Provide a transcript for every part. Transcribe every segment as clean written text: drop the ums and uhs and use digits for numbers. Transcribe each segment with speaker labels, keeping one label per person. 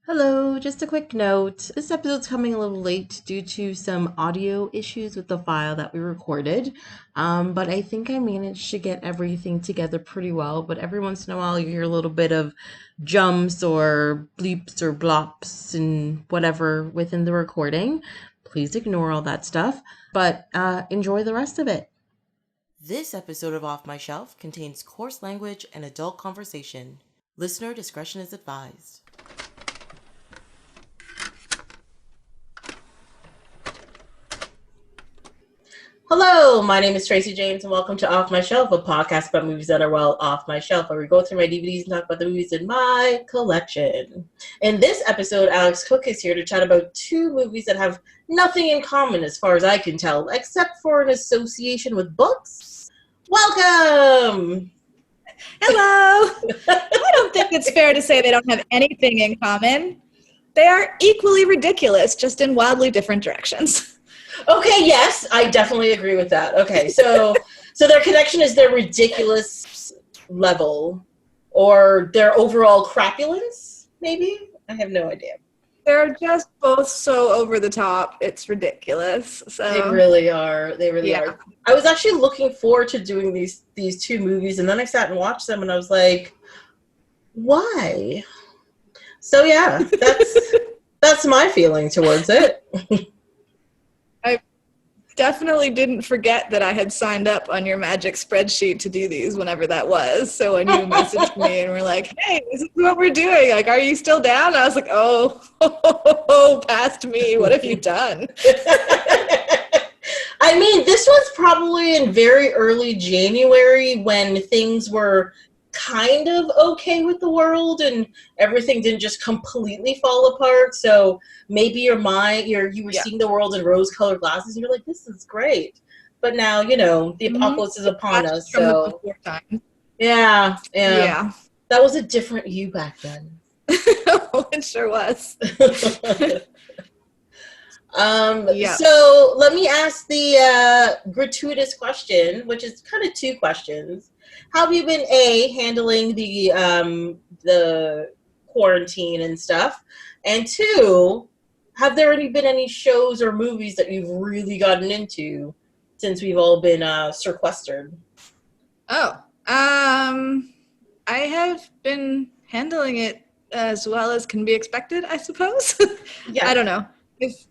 Speaker 1: Hello, just a quick note. This episode's coming a little late due to some audio issues with the file that we recorded. But I think I managed to get everything together pretty well. But every once in a while, you hear a little bit of jumps or bleeps or blops and whatever within the recording. Please ignore all that stuff, but enjoy the rest of it. This episode of Off My Shelf contains coarse language and adult conversation. Listener discretion is advised. Hello, my name is Tracy James, and welcome to Off My Shelf, a podcast about movies that are well off my shelf, where we go through my DVDs and talk about the movies in my collection. In this episode, Alix Cook is here to chat about two movies that have nothing in common, as far as I can tell, except for an association with books. Welcome!
Speaker 2: Hello! I don't think it's fair to say they don't have anything in common. They are equally ridiculous, just in wildly different directions.
Speaker 1: Okay, yes, I definitely agree with that. Okay, so their connection is their ridiculous level, or their overall crapulence, maybe? I have no idea.
Speaker 2: They're just both so over the top, it's ridiculous. So
Speaker 1: They really are. They really are. I was actually looking forward to doing these two movies, and then I sat and watched them, and I was like, why? So yeah, that's my feeling towards it.
Speaker 2: definitely didn't forget that I had signed up on your magic spreadsheet to do these whenever that was. So when you messaged me and were like, hey, this is what we're doing. Like, are you still down? I was like, oh, past me. What have you done?
Speaker 1: I mean, this was probably in very early January when things were kind of okay with the world and everything didn't just completely fall apart. So maybe you were seeing the world in rose-colored glasses and you're like, this is great. But now, the apocalypse is upon us. So yeah. That was a different you back then.
Speaker 2: It sure was.
Speaker 1: So let me ask the gratuitous question, which is kind of two questions. How have you been handling the quarantine and stuff? And two, have there been any shows or movies that you've really gotten into since we've all been sequestered?
Speaker 2: I have been handling it as well as can be expected, I suppose.
Speaker 1: Yeah.
Speaker 2: I don't know. If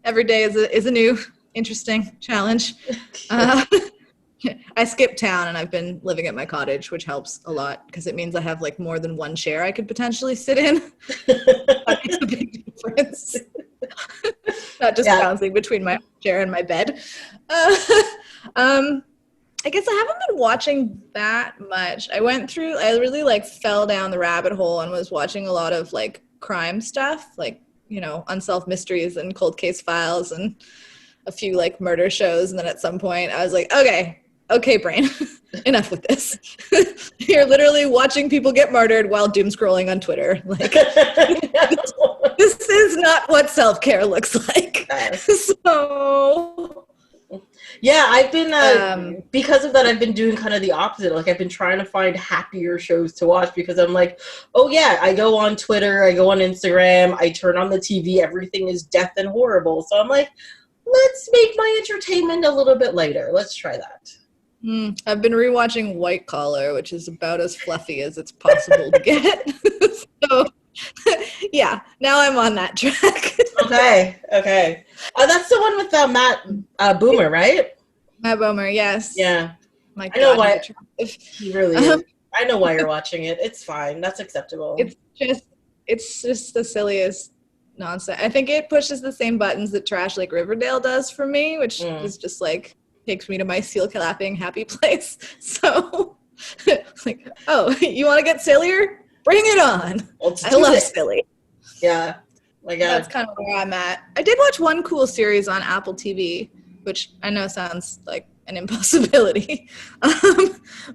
Speaker 2: every day is a new interesting challenge. I skipped town and I've been living at my cottage, which helps a lot because it means I have like more than one chair I could potentially sit in. That makes a big difference. Not just bouncing between my chair and my bed. I guess I haven't been watching that much. I really fell down the rabbit hole and was watching a lot of like crime stuff, like, Unsolved Mysteries and Cold Case Files and a few like murder shows. And then at some point I was like, okay, brain, enough with this. You're literally watching people get murdered while doom scrolling on Twitter. Like, this is not what self-care looks like. So,
Speaker 1: yeah, I've been, because of that, I've been doing kind of the opposite. Like, I've been trying to find happier shows to watch because I'm like, oh yeah, I go on Twitter, I go on Instagram, I turn on the TV, everything is death and horrible. So I'm like, let's make my entertainment a little bit lighter. Let's try that.
Speaker 2: I've been rewatching White Collar, which is about as fluffy as it's possible to get. So, yeah, now I'm on that track.
Speaker 1: Okay. That's the one with Matt Boomer, right?
Speaker 2: Matt Boomer, yes.
Speaker 1: Yeah.
Speaker 2: My God,
Speaker 1: I know why. He really is. I know why you're watching it. It's fine. That's acceptable.
Speaker 2: It's just the silliest nonsense. I think it pushes the same buttons that Trash Lake Riverdale does for me, which is just like takes me to my seal clapping happy place. So, like, oh, you want to get sillier? Bring it on. I love silly.
Speaker 1: Yeah. My God.
Speaker 2: That's kind of where I'm at. I did watch one cool series on Apple TV, which I know sounds like an impossibility.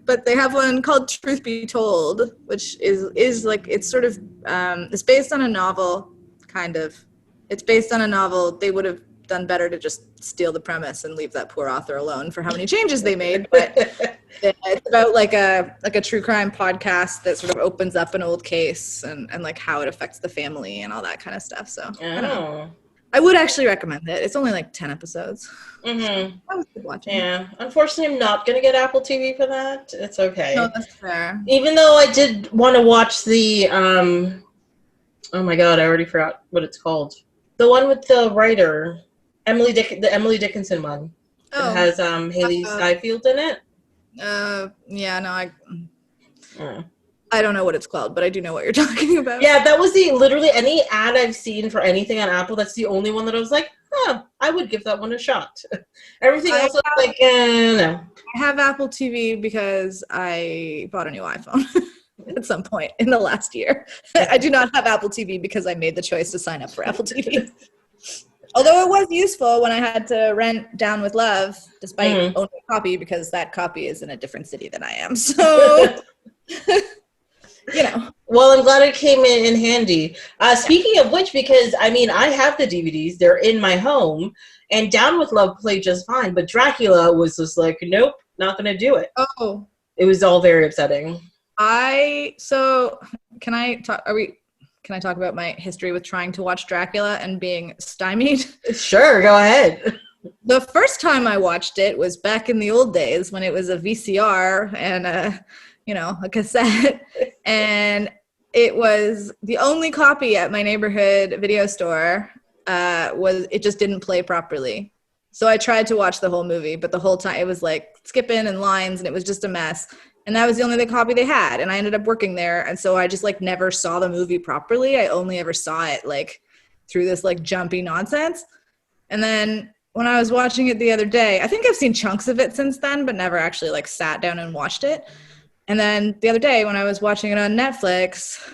Speaker 2: But they have one called Truth Be Told, which is like, it's sort of, it's based on a novel, kind of. It's based on a novel. They would have done better to just steal the premise and leave that poor author alone for how many changes they made. But Yeah, it's about like a true crime podcast that sort of opens up an old case and like how it affects the family and all that kind of stuff. So I don't know.
Speaker 1: Oh.
Speaker 2: I would actually recommend it. It's only like 10 episodes.
Speaker 1: Mm-hmm.
Speaker 2: I was good watching.
Speaker 1: Yeah. Unfortunately, I'm not gonna get Apple TV for that. It's okay.
Speaker 2: No, that's fair.
Speaker 1: Even though I did want to watch the oh my god, I already forgot what it's called. The one with the writer, the Emily Dickinson one.
Speaker 2: Oh.
Speaker 1: It has Hailee Steinfeld in it.
Speaker 2: Yeah, no, I don't know what it's called, but I do know what you're talking about.
Speaker 1: Yeah, that was literally any ad I've seen for anything on Apple, that's the only one that I was like, huh, I would give that one a shot. Everything else was like, no.
Speaker 2: I have Apple TV because I bought a new iPhone at some point in the last year. I do not have Apple TV because I made the choice to sign up for Apple TV. Although it was useful when I had to rent Down with Love, despite owning a copy, because that copy is in a different city than I am. So, you know.
Speaker 1: Well, I'm glad it came in handy. Speaking of which, because, I mean, I have the DVDs. They're in my home. And Down with Love played just fine. But Dracula was just like, nope, not going to do it.
Speaker 2: Oh.
Speaker 1: It was all very upsetting.
Speaker 2: Can I talk about my history with trying to watch Dracula and being stymied?
Speaker 1: Sure, go ahead.
Speaker 2: The first time I watched it was back in the old days when it was a VCR and a cassette. And it was the only copy at my neighborhood video store. It just didn't play properly. So I tried to watch the whole movie, but the whole time it was like skipping and lines and it was just a mess. And that was the only copy they had. And I ended up working there. And so I just like never saw the movie properly. I only ever saw it like through this like jumpy nonsense. And then when I was watching it the other day, I think I've seen chunks of it since then, but never actually like sat down and watched it. And then the other day when I was watching it on Netflix,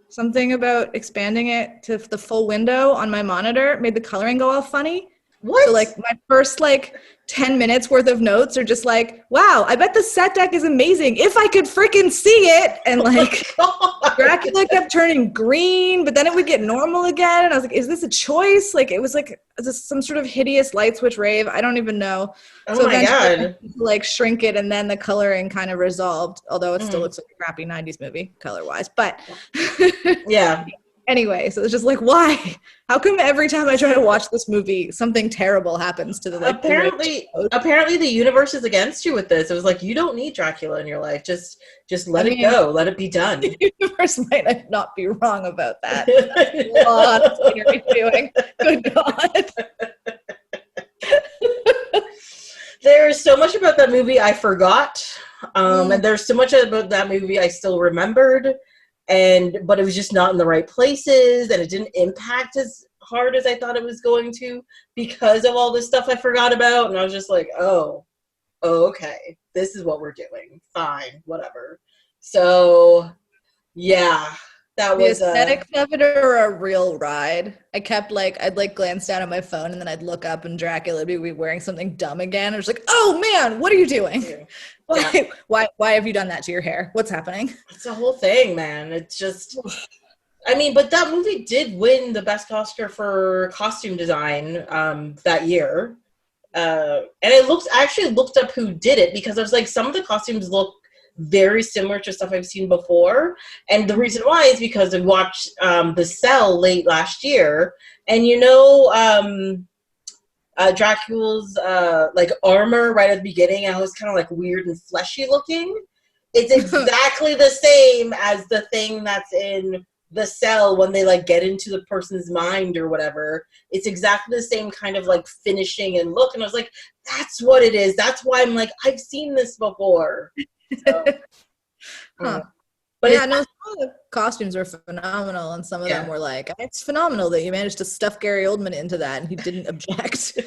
Speaker 2: something about expanding it to the full window on my monitor made the coloring go all funny.
Speaker 1: What?
Speaker 2: So like my first like 10 minutes worth of notes are just like, wow, I bet the set deck is amazing if I could freaking see it. And like Dracula kept turning green, but then it would get normal again. And I was like, is this a choice? Like it was like some sort of hideous light switch rave. I don't even know.
Speaker 1: Oh
Speaker 2: so
Speaker 1: my God.
Speaker 2: Like shrink it and then the coloring kind of resolved, although it still looks like a crappy 90s movie color wise. But
Speaker 1: yeah.
Speaker 2: Anyway, so it's just like, why? How come every time I try to watch this movie, something terrible happens to the like?
Speaker 1: Apparently, the universe is against you with this. It was like, you don't need Dracula in your life. Just let it go. Let it be done.
Speaker 2: The universe might not be wrong about that. That's a lot of scary doing. Good God.
Speaker 1: There's so much about that movie I forgot, and there's so much about that movie I still remembered. But it was just not in the right places, and it didn't impact as hard as I thought it was going to because of all this stuff I forgot about. And I was just like, oh, okay, this is what we're doing. Fine, whatever. So, yeah, that was
Speaker 2: the aesthetics of it are a real ride. I'd like glance down at my phone, and then I'd look up, and Dracula would be wearing something dumb again. I was like, oh man, what are you doing? Yeah. Why have you done that to your hair? What's happening? It's
Speaker 1: the whole thing, man. It's just, I mean, but that movie did win the best Oscar for costume design that year. And I actually looked up who did it because I was like, some of the costumes look very similar to stuff I've seen before. And the reason why is because I watched The Cell late last year. And Dracula's like armor right at the beginning, and it was kind of like weird and fleshy looking. It's exactly the same as the thing that's in The Cell when they like get into the person's mind or whatever. It's exactly the same kind of like finishing and look. And I was like, that's what it is. That's why I'm like, I've seen this before. So,
Speaker 2: But yeah, some of the costumes were phenomenal, and some of them were like, it's phenomenal that you managed to stuff Gary Oldman into that, and he didn't object.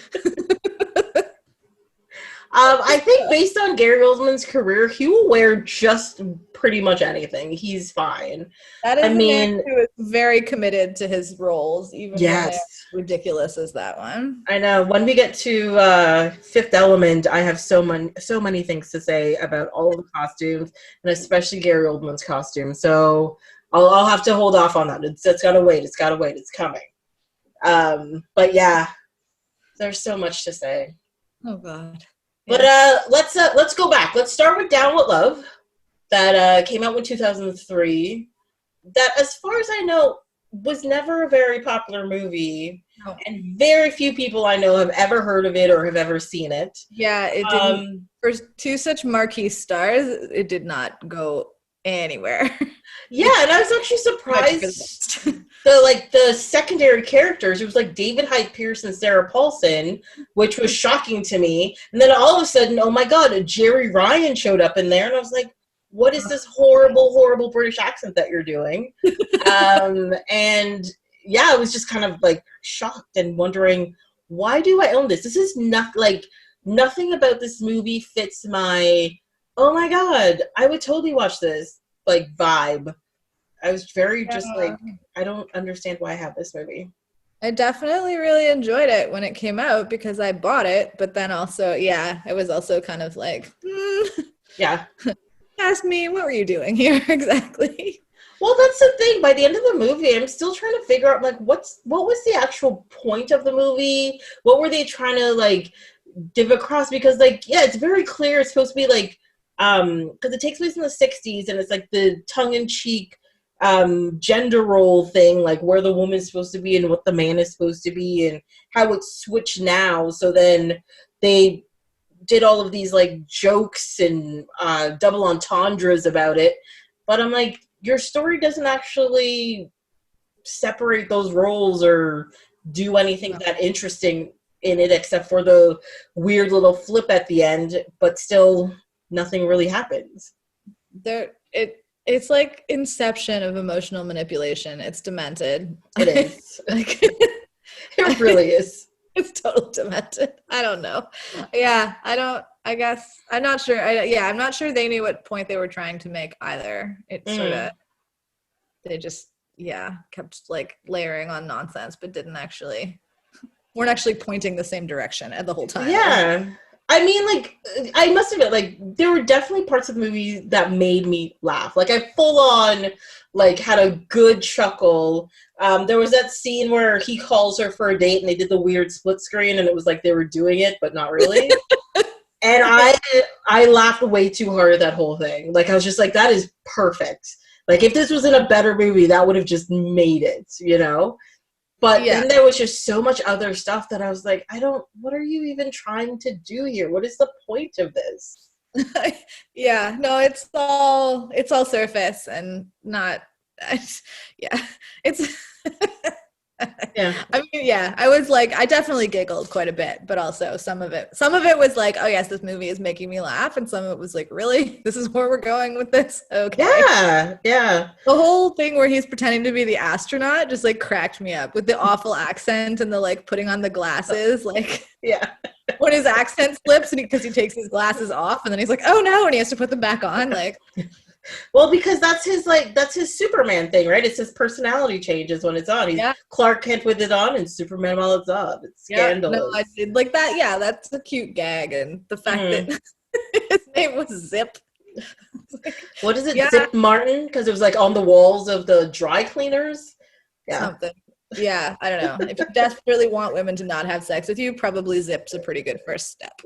Speaker 1: I think based on Gary Oldman's career, he will wear just pretty much anything. He's fine.
Speaker 2: That is a man who is very committed to his roles, even when they're ridiculous as that one.
Speaker 1: I know. When we get to Fifth Element, I have so many things to say about all of the costumes, and especially Gary Oldman's costume. So I'll have to hold off on that. It's got to wait. It's got to wait. It's coming. But yeah, there's so much to say.
Speaker 2: Oh God.
Speaker 1: But
Speaker 2: Yeah.
Speaker 1: let's go back. Let's start with Down with Love that came out in 2003. That, as far as I know, was never a very popular movie,
Speaker 2: No.
Speaker 1: and very few people I know have ever heard of it or have ever seen it.
Speaker 2: Yeah, it didn't. For two such marquee stars, it did not go anywhere.
Speaker 1: Yeah, and I was actually
Speaker 2: Much for the
Speaker 1: surprised.
Speaker 2: best.
Speaker 1: The secondary characters, it was like David Hyde Pierce and Sarah Paulson, which was shocking to me. And then all of a sudden, oh my God, Jerry Ryan showed up in there, and I was like, what is this horrible British accent that you're doing? And yeah, I was just kind of like shocked and wondering, why do I own this? This is not like, nothing about this movie fits my, oh my God, I would totally watch this like vibe. I was very just like, I don't understand why I have this movie.
Speaker 2: I definitely really enjoyed it when it came out because I bought it, but then also, yeah, I was also kind of like,
Speaker 1: Yeah.
Speaker 2: ask me, what were you doing here exactly?
Speaker 1: Well, that's the thing. By the end of the movie, I'm still trying to figure out like what was the actual point of the movie? What were they trying to like give across? Because like, yeah, it's very clear it's supposed to be like because it takes place in the 60s and it's like the tongue-in-cheek gender role thing, like where the woman's supposed to be and what the man is supposed to be and how it's switched now. So then they did all of these like jokes and double entendres about it. But I'm like, your story doesn't actually separate those roles or do anything that interesting in it except for the weird little flip at the end, but still nothing really happens.
Speaker 2: It's like Inception of emotional manipulation. It's demented.
Speaker 1: It is.
Speaker 2: Like,
Speaker 1: It really is.
Speaker 2: it's totally demented. I don't know. Yeah, I guess I'm not sure. I'm not sure they knew what point they were trying to make either. It sort of, they just, kept like layering on nonsense, but weren't actually pointing the same direction at the whole time.
Speaker 1: Yeah. I mean, like, I must admit, like, there were definitely parts of the movie that made me laugh. Like, I full on, like, had a good chuckle. There was that scene where he calls her for a date and they did the weird split screen and it was like they were doing it, but not really. And I laughed way too hard at that whole thing. Like, I was just like, that is perfect. Like, if this was in a better movie, that would have just made it, you know? But then there was just so much other stuff that I was like, what are you even trying to do here? What is the point of this?
Speaker 2: Yeah, no, it's all surface and not, it's, I mean, I was like, I definitely giggled quite a bit, but also some of it was like, oh yes, this movie is making me laugh, and some of it was like, really, this is where we're going with this? Okay.
Speaker 1: Yeah.
Speaker 2: The whole thing where he's pretending to be the astronaut just like cracked me up with the awful accent and the like putting on the glasses, like when his accent slips and because he takes his glasses off and then he's like, oh no, and he has to put them back on, like.
Speaker 1: Well, because that's his Superman thing, right? It's his personality changes when it's on. He's Clark Kent with it on and Superman while it's off. It's scandalous.
Speaker 2: No, I did like that. Yeah, that's a cute gag. And the fact that his name was Zip.
Speaker 1: What is it? Zip Martin? Because it was like on the walls of the dry cleaners? Yeah.
Speaker 2: Something. Yeah, I don't know. If you desperately want women to not have sex with you, probably Zip's a pretty good first step.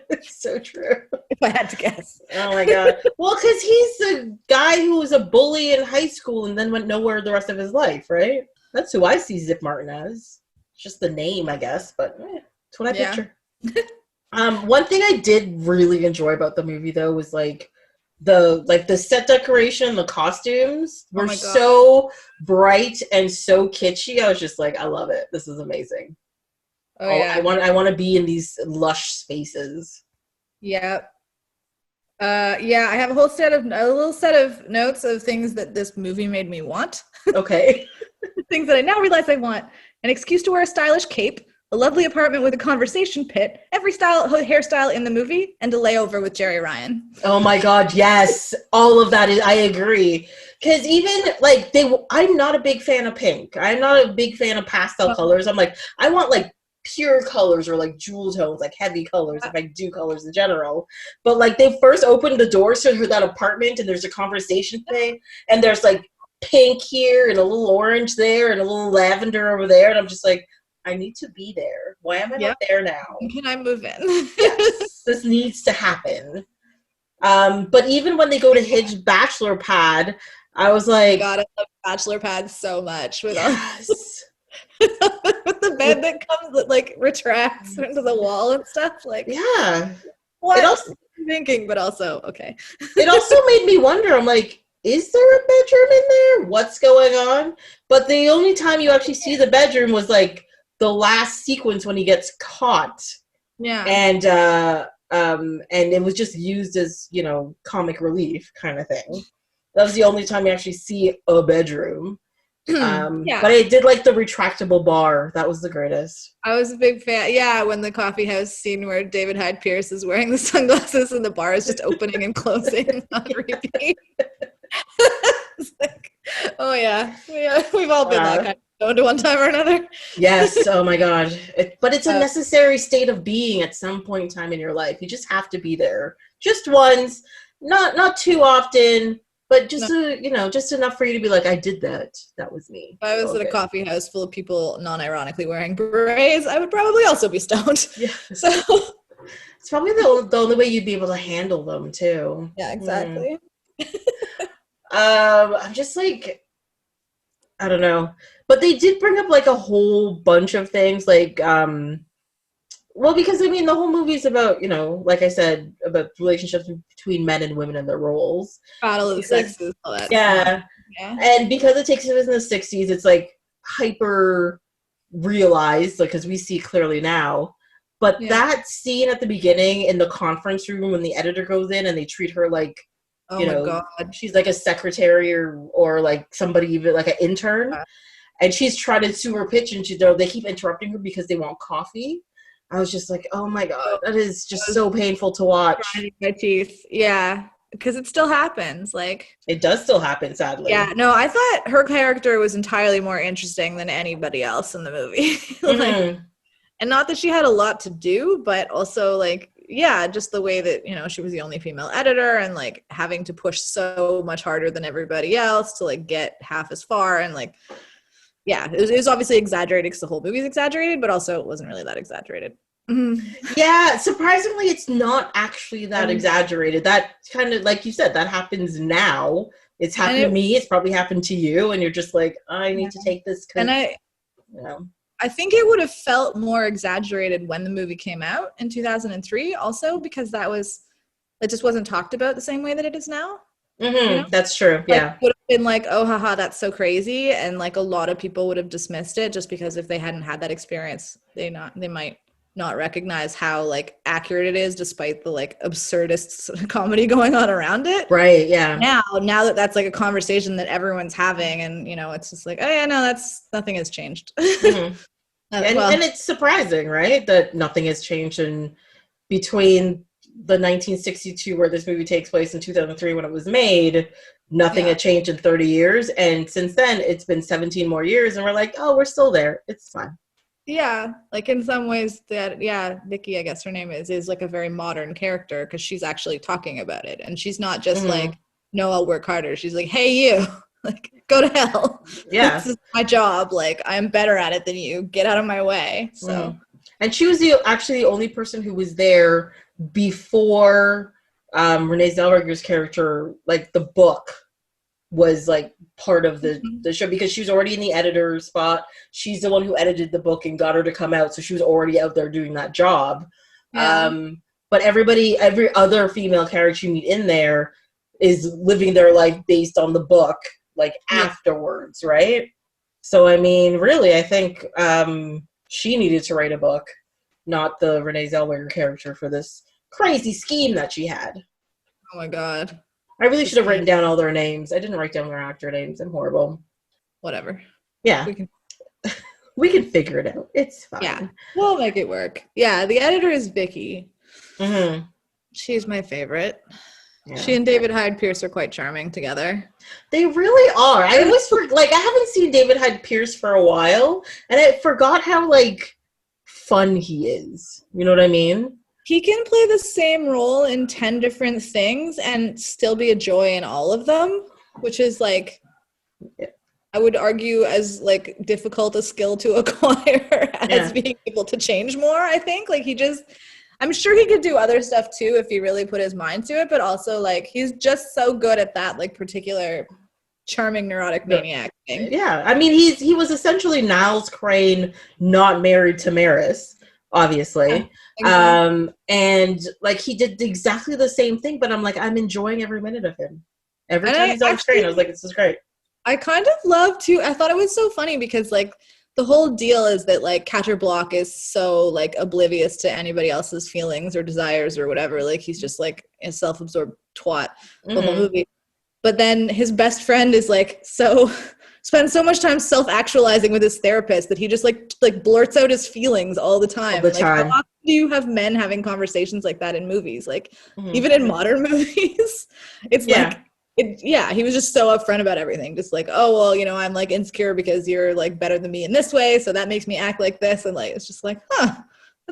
Speaker 1: It's so true.
Speaker 2: If I had to guess.
Speaker 1: Oh my God. Well, because he's the guy who was a bully in high school and then went nowhere the rest of his life, right? That's who I see Zip Martin as. Just the name, I guess, but that's what I picture. One thing I did really enjoy about the movie though was like the set decoration, the costumes were so bright and so kitschy. I was just like, I love it. This is amazing. I want to be in these lush spaces.
Speaker 2: Yeah. I have a little set of notes of things that this movie made me want.
Speaker 1: Okay.
Speaker 2: Things that I now realize I want. An excuse to wear a stylish cape, a lovely apartment with a conversation pit, every hairstyle in the movie, and a layover with Jerry Ryan.
Speaker 1: Oh my God, yes. All of that I agree. Because even like I'm not a big fan of pink. I'm not a big fan of pastel colors. I'm like, I want like pure colors or like jewel tones, like heavy colors if I do colors in general. But like they first opened the doors to that apartment and there's a conversation thing and there's like pink here and a little orange there and a little lavender over there and I'm just like, I need to be there. Why am I
Speaker 2: Yep.
Speaker 1: not there now?
Speaker 2: When can I move in?
Speaker 1: Yes, this needs to happen. But even when they go to Hidge bachelor pad, I was like,
Speaker 2: God, I love bachelor pads so much with all
Speaker 1: yes.
Speaker 2: with the bed that comes that like retracts into the wall and stuff. Like,
Speaker 1: Yeah.
Speaker 2: what
Speaker 1: Also,
Speaker 2: I'm thinking, but also okay.
Speaker 1: it also made me wonder. I'm like, is there a bedroom in there? What's going on? But the only time you actually see the bedroom was like the last sequence when he gets caught.
Speaker 2: Yeah.
Speaker 1: And it was just used as, comic relief kind of thing. That was the only time you actually see a bedroom.
Speaker 2: Yeah.
Speaker 1: But I did like the retractable bar. That was the greatest.
Speaker 2: I was a big fan. Yeah, when the coffee house scene where David Hyde Pierce is wearing the sunglasses and the bar is just opening and closing on repeat. It's like, oh yeah, we've all been that kind of stoned one time or another.
Speaker 1: Yes. Oh my God. But it's a necessary state of being at some point in time in your life. You just have to be there, just once, not too often. But just just enough for you to be like, I did that. That was me.
Speaker 2: If I was at a coffee house full of people non-ironically wearing berets, I would probably also be stoned.
Speaker 1: Yeah.
Speaker 2: So
Speaker 1: it's probably the only way you'd be able to handle them too.
Speaker 2: Yeah, exactly.
Speaker 1: I'm just like, I don't know. But they did bring up like a whole bunch of things, like well, because I mean the whole movie is about, like I said, about relationships between men and women and their roles.
Speaker 2: Battle of the sexes, all that.
Speaker 1: Yeah. And because it takes place in the 60s, it's like hyper realized, like, because we see clearly now. But that scene at the beginning in the conference room when the editor goes in and they treat her like,
Speaker 2: oh my God,
Speaker 1: she's like a secretary or like somebody, even like an intern. And she's trying to do her pitch and they keep interrupting her because they want coffee. I was just like, oh my God, that is just so painful to watch.
Speaker 2: Grinding my teeth. Yeah, because it still happens. Like,
Speaker 1: it does still happen, sadly.
Speaker 2: Yeah, no, I thought her character was entirely more interesting than anybody else in the movie. And not that she had a lot to do, but also like, yeah, just the way that, she was the only female editor and like having to push so much harder than everybody else to like get half as far. And like, yeah, it was obviously exaggerated because the whole movie's exaggerated, but also it wasn't really that exaggerated.
Speaker 1: Yeah, surprisingly, it's not actually that exaggerated. That kind of, like you said, that happens now. It's happened to me. It's probably happened to you. And you're just like, I need to take this.
Speaker 2: And I think it would have felt more exaggerated when the movie came out in 2003 also, because it just wasn't talked about the same way that it is now.
Speaker 1: That's true. Yeah.
Speaker 2: It would have been like, oh, haha, that's so crazy. And like a lot of people would have dismissed it just because if they hadn't had that experience, they might not recognize how like accurate it is despite the like absurdist comedy going on around it.
Speaker 1: Right. Yeah.
Speaker 2: Now that that's like a conversation that everyone's having and, it's just like, oh yeah, no, nothing has changed.
Speaker 1: And it's surprising, right? That nothing has changed between the 1962 where this movie takes place in 2003 when it was made. Nothing had changed in 30 years. And since then it's been 17 more years and we're like, oh, we're still there. It's fine.
Speaker 2: Yeah, like in some ways that, Nikki, I guess her name is like a very modern character because she's actually talking about it. And she's not just like, no, I'll work harder. She's like, hey, you, like, go to hell.
Speaker 1: Yeah.
Speaker 2: This is my job. Like, I'm better at it than you. Get out of my way. So.
Speaker 1: And she was actually the only person who was there before Renee Zellweger's character, like the book was like part of the show because she was already in the editor spot. She's the one who edited the book and got her to come out. So she was already out there doing that job. Yeah. But every other female character you meet in there is living their life based on the book, like afterwards. Right. So, I mean, really, I think she needed to write a book, not the Renee Zellweger character for this crazy scheme that she had.
Speaker 2: Oh my God.
Speaker 1: I really should have written down all their names. I didn't write down their actor names. I'm horrible.
Speaker 2: Whatever.
Speaker 1: Yeah. We can figure it out. It's fine.
Speaker 2: Yeah. We'll make it work. Yeah. The editor is Vicky. She's my favorite. Yeah. She and David Hyde Pierce are quite charming together.
Speaker 1: They really are. I always I haven't seen David Hyde Pierce for a while, and I forgot how like fun he is. You know what I mean?
Speaker 2: He can play the same role in 10 different things and still be a joy in all of them, which is like, I would argue as like difficult a skill to acquire as
Speaker 1: Yeah.
Speaker 2: being able to change more. I think like I'm sure he could do other stuff too if he really put his mind to it, but also like he's just so good at that like particular charming neurotic maniac thing.
Speaker 1: Yeah, I mean, he was essentially Niles Crane, not married to Maris, obviously.
Speaker 2: Yeah, exactly.
Speaker 1: And like he did exactly the same thing, but I'm like, I'm enjoying every minute of him. Every
Speaker 2: And
Speaker 1: time
Speaker 2: I
Speaker 1: he's on screen, I was
Speaker 2: actually
Speaker 1: like, this is great.
Speaker 2: I kind of love too. I thought it was so funny because like the whole deal is that like Catcher Block is so like oblivious to anybody else's feelings or desires or whatever. Like he's just like a self-absorbed twat the whole movie. But then his best friend is like spends so much time self-actualizing with his therapist that he just like blurts out his feelings all the time.
Speaker 1: All the
Speaker 2: Like how
Speaker 1: time.
Speaker 2: often do you have men having conversations like that in movies? Like
Speaker 1: Mhm.
Speaker 2: even in modern movies, it's
Speaker 1: Yeah.
Speaker 2: like he was just so upfront about everything. Just like, oh well, you know, I'm like insecure because you're like better than me in this way, so that makes me act like this, and like it's just like, that's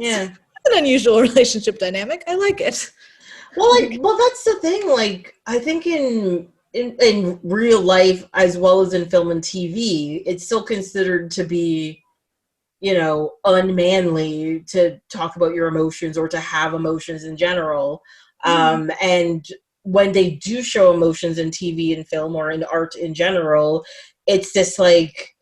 Speaker 2: an unusual relationship dynamic. I like it.
Speaker 1: Well, that's the thing. Like, I think in real life as well as in film and TV, it's still considered to be, unmanly to talk about your emotions or to have emotions in general. And when they do show emotions in TV and film or in art in general, it's just like,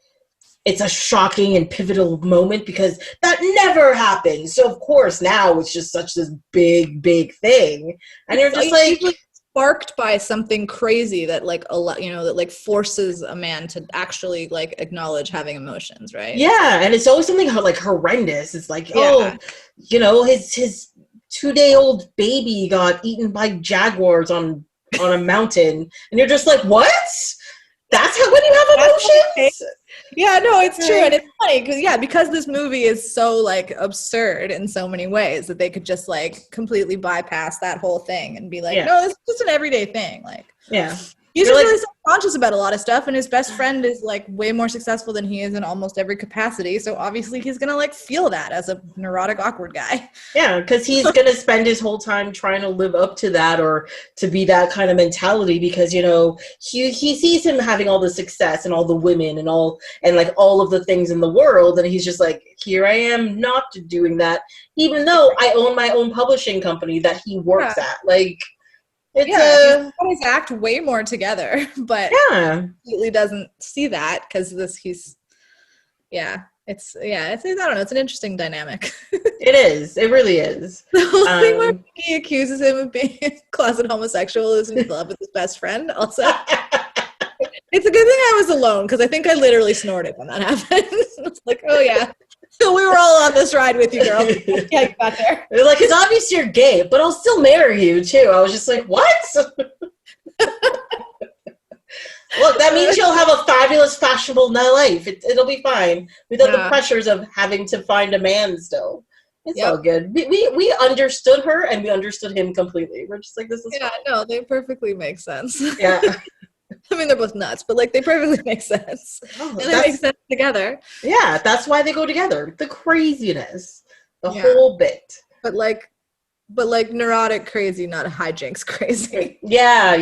Speaker 1: it's a shocking and pivotal moment because that never happened. So of course now it's just such this big, big thing. And you're just like,
Speaker 2: usually sparked by something crazy that like that like forces a man to actually like acknowledge having emotions, right?
Speaker 1: yeah, and it's always something like horrendous. It's like,
Speaker 2: Yeah.
Speaker 1: his 2-day-old baby got eaten by jaguars on a mountain, and you're just like, what? That's how when you have emotions?
Speaker 2: Yeah, no, it's true. And it's funny because this movie is so like absurd in so many ways that they could just like completely bypass that whole thing and be like, no, this is just an everyday thing. Like,
Speaker 1: yeah.
Speaker 2: He's just really self-conscious about a lot of stuff, and his best friend is like way more successful than he is in almost every capacity. So obviously he's gonna like feel that as a neurotic, awkward guy.
Speaker 1: Yeah, because he's gonna spend his whole time trying to live up to that or to be that kind of mentality because he sees him having all the success and all the women and all of the things in the world, and he's just like, here I am not doing that, even though I own my own publishing company that he works at. Like.
Speaker 2: He's got his act way more together, but completely doesn't see that because it's I don't know, it's an interesting dynamic.
Speaker 1: It is. It really is.
Speaker 2: The whole thing where he accuses him of being a closet homosexual is in love with his best friend. Also, it's a good thing I was alone because I think I literally snorted when that happened. It's like, oh yeah. So we were all on this ride with you, girl. Yeah, you got there.
Speaker 1: They're like, it's obvious you're gay, but I'll still marry you, too. I was just like, what? Look, that means you'll have a fabulous, fashionable life. It'll be fine without the pressures of having to find a man still. It's all good. We understood her, and we understood him completely. We're just like, this is fine.
Speaker 2: No, they perfectly make sense.
Speaker 1: Yeah.
Speaker 2: I mean, they're both nuts, but like they perfectly make sense. And they make sense together.
Speaker 1: Yeah, that's why they go together. The craziness, the whole bit.
Speaker 2: But like neurotic crazy, not hijinks crazy.
Speaker 1: Yeah,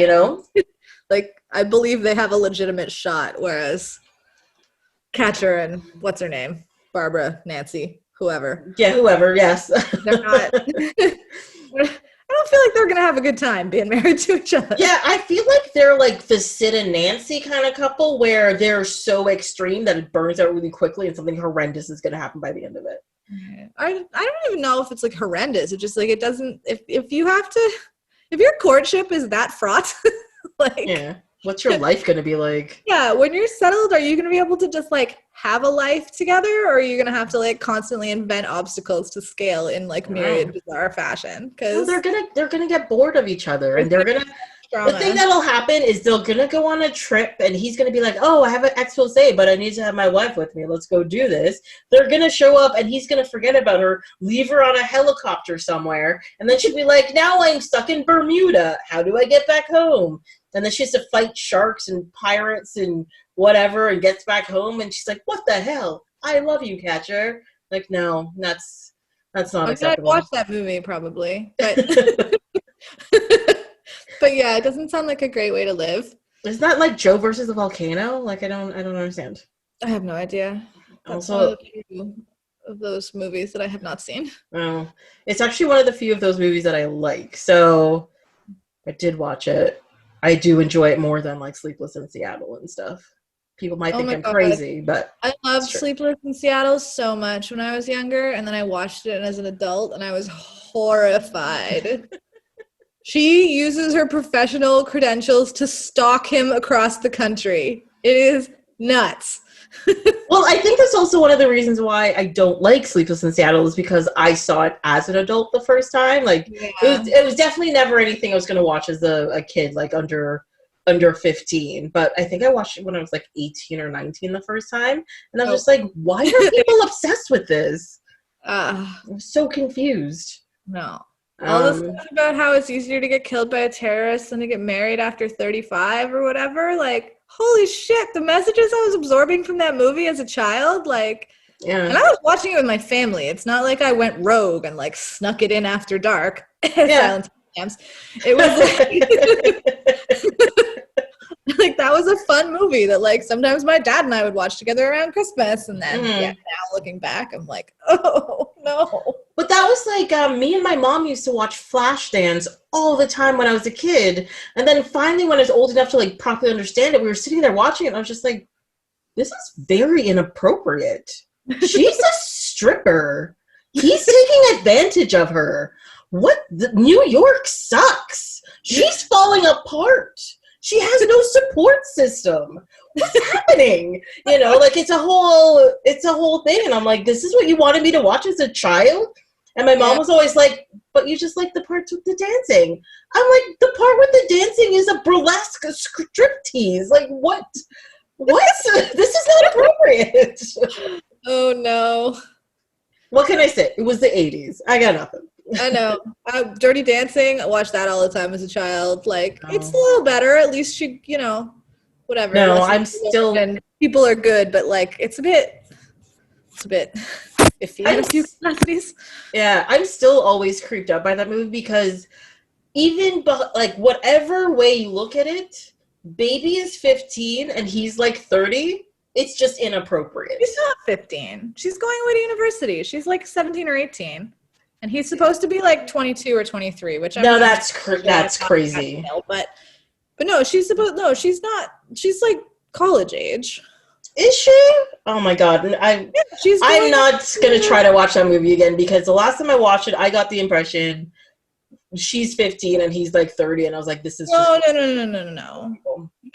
Speaker 2: like I believe they have a legitimate shot, whereas Catcher and what's her name, Barbara, Nancy, whoever.
Speaker 1: Yeah, whoever. Yes.
Speaker 2: They're not. I don't feel like they're gonna have a good time being married to each other. Yeah,
Speaker 1: I feel like they're like the Sid and Nancy kind of couple where they're so extreme that it burns out really quickly and something horrendous is gonna happen by the end of it.
Speaker 2: I don't even know if it's like horrendous. It just like it doesn't if your courtship is that fraught,
Speaker 1: what's your life gonna be like?
Speaker 2: Yeah, when you're settled, are you gonna be able to just like have a life together, or are you gonna have to like constantly invent obstacles to scale in like myriad bizarre fashion? Because
Speaker 1: they're gonna get bored of each other, and they're gonna. The thing that'll happen is they're gonna go on a trip, and he's gonna be like, "Oh, I have an expose, but I need to have my wife with me. Let's go do this." They're gonna show up, and he's gonna forget about her, leave her on a helicopter somewhere, and then she'll be like, "Now I'm stuck in Bermuda. How do I get back home?" And then she has to fight sharks and pirates and whatever, and gets back home, and she's like, "What the hell? I love you, Catcher." Like, no, that's not acceptable.
Speaker 2: I'd watch that movie probably, but but yeah, it doesn't sound like a great way to live.
Speaker 1: Isn't that like Joe versus the volcano? Like, I don't understand.
Speaker 2: I have no idea. That's one of
Speaker 1: Also,
Speaker 2: the few of those movies that I have not seen.
Speaker 1: oh, it's actually one of the few of those movies that I like. So I did watch it. I do enjoy it more than like Sleepless in Seattle and stuff. People might
Speaker 2: Oh
Speaker 1: think
Speaker 2: my
Speaker 1: I'm
Speaker 2: God.
Speaker 1: crazy, but
Speaker 2: I
Speaker 1: it's
Speaker 2: loved
Speaker 1: true.
Speaker 2: Sleepless in Seattle so much when I was younger, and then I watched it as an adult, and I was horrified. She uses her professional credentials to stalk him across the country. It is nuts.
Speaker 1: Well, I think that's also one of the reasons why I don't like Sleepless in Seattle is because I saw it as an adult the first time. Like
Speaker 2: Yeah.
Speaker 1: it was definitely never anything I was going to watch as a kid, like under 15. But I think I watched it when I was like 18 or 19 the first time, and I was
Speaker 2: Oh.
Speaker 1: just like, why are people obsessed with this?
Speaker 2: Uh,
Speaker 1: I'm so confused.
Speaker 2: no. All this
Speaker 1: Um,
Speaker 2: stuff about how it's easier to get killed by a terrorist than to get married after 35 or whatever. Like, holy shit, the messages I was absorbing from that movie as a child, like, and
Speaker 1: yeah,
Speaker 2: I was watching it with my family. It's not like I went rogue and like snuck it in after dark.
Speaker 1: yeah.
Speaker 2: Silence of the Lambs. It was like that was a fun movie that like sometimes my dad and I would watch together around Christmas. And then yeah,
Speaker 1: Mm.
Speaker 2: now looking back, I'm like, oh no.
Speaker 1: But that was like me and my mom used to watch Flashdance all the time when I was a kid, and then finally when I was old enough to like properly understand it, we were sitting there watching it, and I was just like, "This is very inappropriate." She's a stripper. He's taking advantage of her. New York sucks. She's falling apart. She has no support system. What's happening? Like it's a whole thing. And I'm like, this is what you wanted me to watch as a child? And my mom
Speaker 2: Yeah.
Speaker 1: was always like, but you just like the parts with the dancing. I'm like, the part with the dancing is a burlesque striptease. Like, what? What? This is not appropriate.
Speaker 2: Oh no.
Speaker 1: What can I say? It was the 80s. I got nothing.
Speaker 2: I know. Dirty Dancing, I watched that all the time as a child. Like, it's a
Speaker 1: No,
Speaker 2: little better. At least she, whatever.
Speaker 1: no,
Speaker 2: Lessons
Speaker 1: I'm still.
Speaker 2: and people are good, but like, it's a bit iffy in
Speaker 1: I'm
Speaker 2: a few capacities.
Speaker 1: Yeah, I'm still always creeped out by that movie because like whatever way you look at it, baby is 15 and he's like 30. It's just inappropriate.
Speaker 2: She's not 15. She's going away to university. She's like 17 or 18. And he's supposed to be like 22 or 23, which
Speaker 1: No,
Speaker 2: I'm
Speaker 1: that's crazy.
Speaker 2: But no, she's not. She's like college age.
Speaker 1: Is she? Oh my god!
Speaker 2: Yeah, she's
Speaker 1: I'm
Speaker 2: going
Speaker 1: not gonna try to watch that movie again because the last time I watched it, I got the impression she's 15 and he's like 30, and I was like, this is just
Speaker 2: no.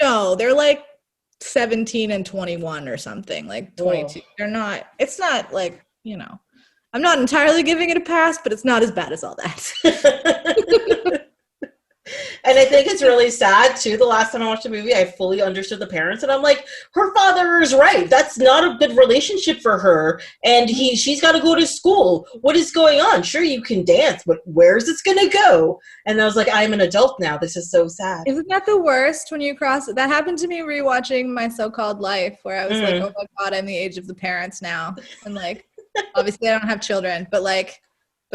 Speaker 2: No, they're like 17 and 21 or something, like 22.
Speaker 1: oh.
Speaker 2: They're not. It's not like I'm not entirely giving it a pass, but it's not as bad as all that.
Speaker 1: And I think it's really sad too. The last time I watched the movie, I fully understood the parents, and I'm like, her father is right. That's not a good relationship for her, and she's got to go to school. What is going on? Sure, you can dance, but where's this gonna go? And I was like, I'm an adult now. This is so sad.
Speaker 2: Isn't that the worst when you cross it? That happened to me rewatching My So-Called Life, where I was like, oh my God, I'm the age of the parents now. And like, obviously I don't have children, but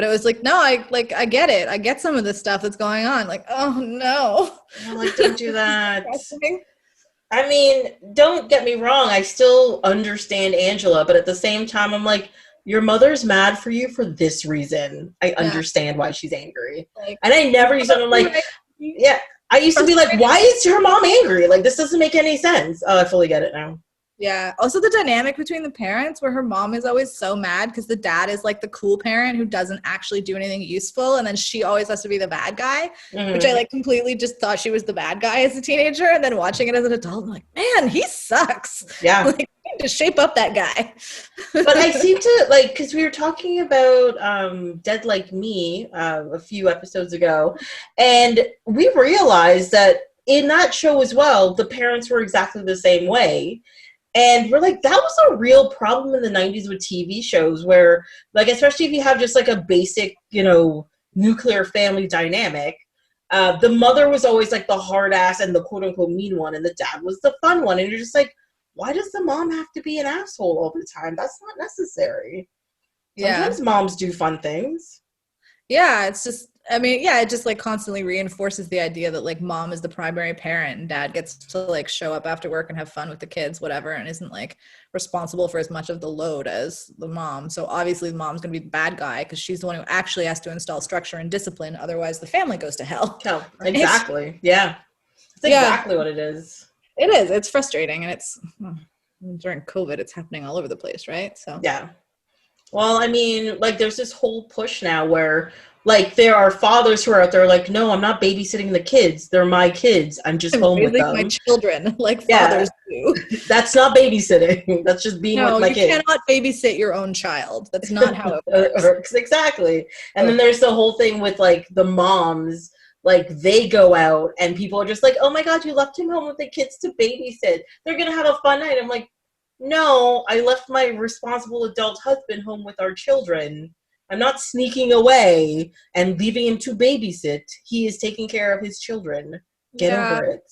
Speaker 2: it was like, no, I get it. I get some of the stuff that's going on. Like, oh no.
Speaker 1: I'm like, don't do that. I mean, don't get me wrong. I still understand Angela, but at the same time, I'm like, your mother's mad for you for this reason. I understand why she's angry.
Speaker 2: Like,
Speaker 1: and I never used to, I'm like, yeah. I used to be like, why is her mom angry? Like, this doesn't make any sense. Oh, I fully get it now.
Speaker 2: Yeah. Also, the dynamic between the parents where her mom is always so mad because the dad is like the cool parent who doesn't actually do anything useful. And then she always has to be the bad guy, which I like completely just thought she was the bad guy as a teenager. And then watching it as an adult, I'm like, man, he sucks.
Speaker 1: Yeah.
Speaker 2: Like, I need to shape up that guy.
Speaker 1: But I seem to like, because we were talking about Dead Like Me a few episodes ago, and we realized that in that show as well, the parents were exactly the same way. And we're like, that was a real problem in the 90s with TV shows where, like, especially if you have just like a basic, nuclear family dynamic, the mother was always like the hard ass and the quote unquote mean one, and the dad was the fun one. And you're just like, why does the mom have to be an asshole all the time? That's not necessary. Sometimes moms do fun things.
Speaker 2: Yeah, it's just, I mean, yeah, it just like constantly reinforces the idea that like mom is the primary parent and dad gets to like show up after work and have fun with the kids, whatever, and isn't like responsible for as much of the load as the mom. So obviously the mom's going to be the bad guy because she's the one who actually has to install structure and discipline. Otherwise the family goes to hell.
Speaker 1: Oh,
Speaker 2: Right?
Speaker 1: exactly. Yeah. That's exactly what it is.
Speaker 2: It is. It's frustrating. And it's during COVID, it's happening all over the place, right? So
Speaker 1: yeah. Well, I mean, like, there's this whole push now where, like, there are fathers who are out there like, no, I'm not babysitting the kids. They're my kids. I'm just home with them.
Speaker 2: My children, like fathers do.
Speaker 1: That's not babysitting. That's just being with my kids.
Speaker 2: You cannot babysit your own child. That's not how it works.
Speaker 1: Exactly. And then there's the whole thing with, like, the moms. Like, they go out and people are just like, oh my God, you left him home with the kids to babysit. They're going to have a fun night. I'm like, no, I left my responsible adult husband home with our children. I'm not sneaking away and leaving him to babysit. He is taking care of his children. Get over it.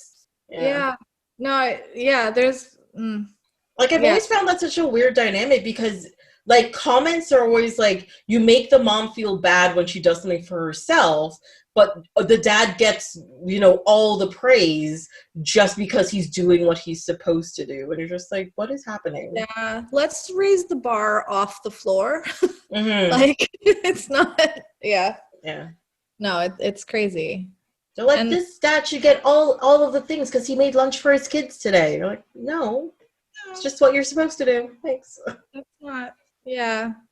Speaker 2: Yeah. No, yeah, there's...
Speaker 1: Like, I've always found that such a weird dynamic because, like, comments are always like, you make the mom feel bad when she does something for herself, but the dad gets, you know, all the praise just because he's doing what he's supposed to do. And you're just like, what is happening?
Speaker 2: Yeah, let's raise the bar off the floor. Like, it's not, Yeah. No, it's crazy.
Speaker 1: They're like, this dad should get all of the things because he made lunch for his kids today. You're like, no, it's just what you're supposed to do. Thanks.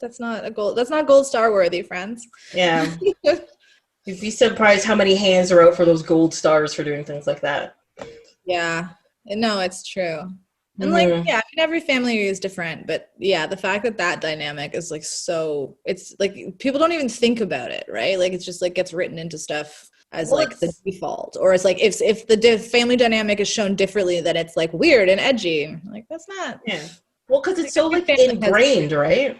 Speaker 2: That's not gold star worthy, friends.
Speaker 1: Yeah. You'd be surprised how many hands are out for those gold stars for doing things like that.
Speaker 2: Yeah. No, it's true. And like, I mean, every family is different, but yeah, the fact that dynamic is like, so it's like, people don't even think about it, right? Like, it's just like gets written into stuff as like the default, or it's like, if the family dynamic is shown differently, then it's like weird and edgy. Like, that's not.
Speaker 1: Yeah. Well, because it's so like ingrained, right?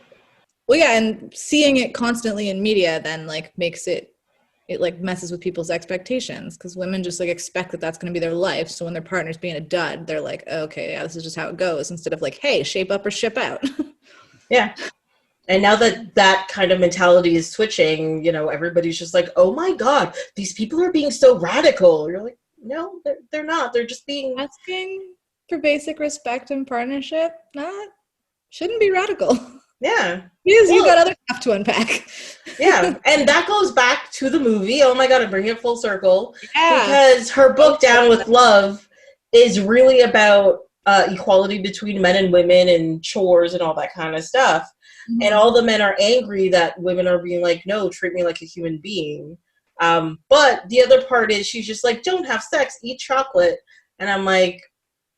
Speaker 2: Well, yeah. And seeing it constantly in media then like makes it like messes with people's expectations because women just like expect that that's going to be their life. So when their partner's being a dud, they're like, okay, yeah, this is just how it goes, instead of like, hey, shape up or ship out. Yeah.
Speaker 1: And now that kind of mentality is switching, you know, everybody's just like, oh my God, these people are being so radical. You're like, no, they're not. They're just
Speaker 2: asking for basic respect and partnership. Shouldn't be radical.
Speaker 1: Yeah.
Speaker 2: Because you got other stuff to unpack.
Speaker 1: Yeah. And that goes back to the movie. Oh my God, I bring it full circle. Yeah. Because her book, Down with Love, is really about equality between men and women and chores and all that kind of stuff. Mm-hmm. And all the men are angry that women are being like, no, treat me like a human being. But the other part is she's just like, don't have sex, eat chocolate. And I'm like,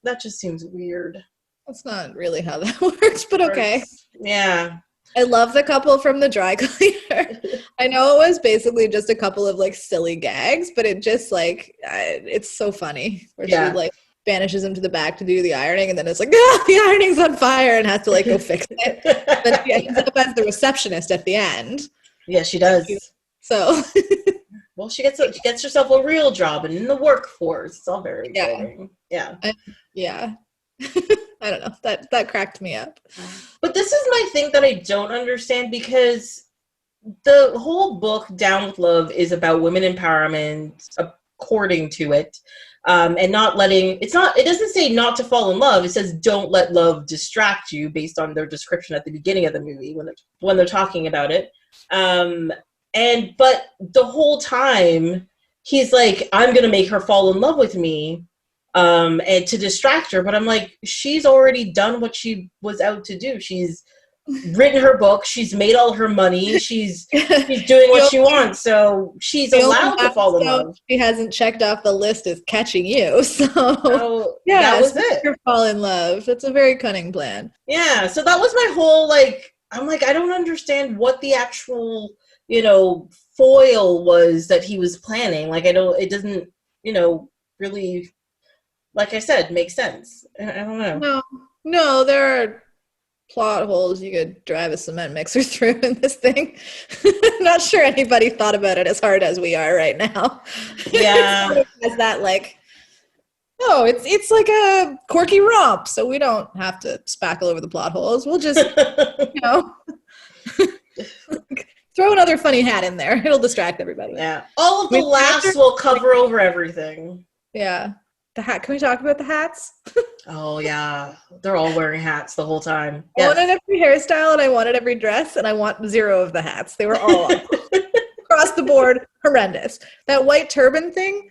Speaker 1: that just seems weird.
Speaker 2: That's not really how that works, but okay.
Speaker 1: Yeah.
Speaker 2: I love the couple from the dry cleaner. I know it was basically just a couple of like silly gags, but it just like, it's so funny where she like banishes him to the back to do the ironing, and then it's like, the ironing's on fire, and has to like go fix it. But she ends up as the receptionist at the end.
Speaker 1: Yeah, she does.
Speaker 2: So.
Speaker 1: Well, she gets herself a real job and in the workforce. It's all very exciting. Yeah.
Speaker 2: Yeah. I don't know. That cracked me up.
Speaker 1: But this is my thing that I don't understand, because the whole book, Down with Love, is about women empowerment, according to it. And not letting, it doesn't say not to fall in love. It says don't let love distract you, based on their description at the beginning of the movie when they're talking about it. But the whole time he's like, I'm going to make her fall in love with me. And to distract her, but I'm like, she's already done what she was out to do. She's written her book, she's made all her money, she's doing what she wants, so she's allowed to fall in love.
Speaker 2: She hasn't checked off the list as catching you, so
Speaker 1: that was it.
Speaker 2: Fall in love. That's a very cunning plan.
Speaker 1: Yeah, so that was my whole like, I'm like, I don't understand what the actual, foil was that he was planning. Like, it doesn't, really, like I said, make sense. I don't know.
Speaker 2: No, there are plot holes you could drive a cement mixer through in this thing. Not sure anybody thought about it as hard as we are right now.
Speaker 1: Yeah.
Speaker 2: As that like, it's like a quirky romp, so we don't have to spackle over the plot holes. We'll just, Throw another funny hat in there. It'll distract everybody.
Speaker 1: Yeah. All of the laughs will cover over everything.
Speaker 2: Yeah. The hat. Can we talk about the hats?
Speaker 1: Oh, yeah. They're all wearing hats the whole time.
Speaker 2: I wanted every hairstyle and I wanted every dress, and I want 0 of the hats. They were all across the board horrendous. That white turban thing.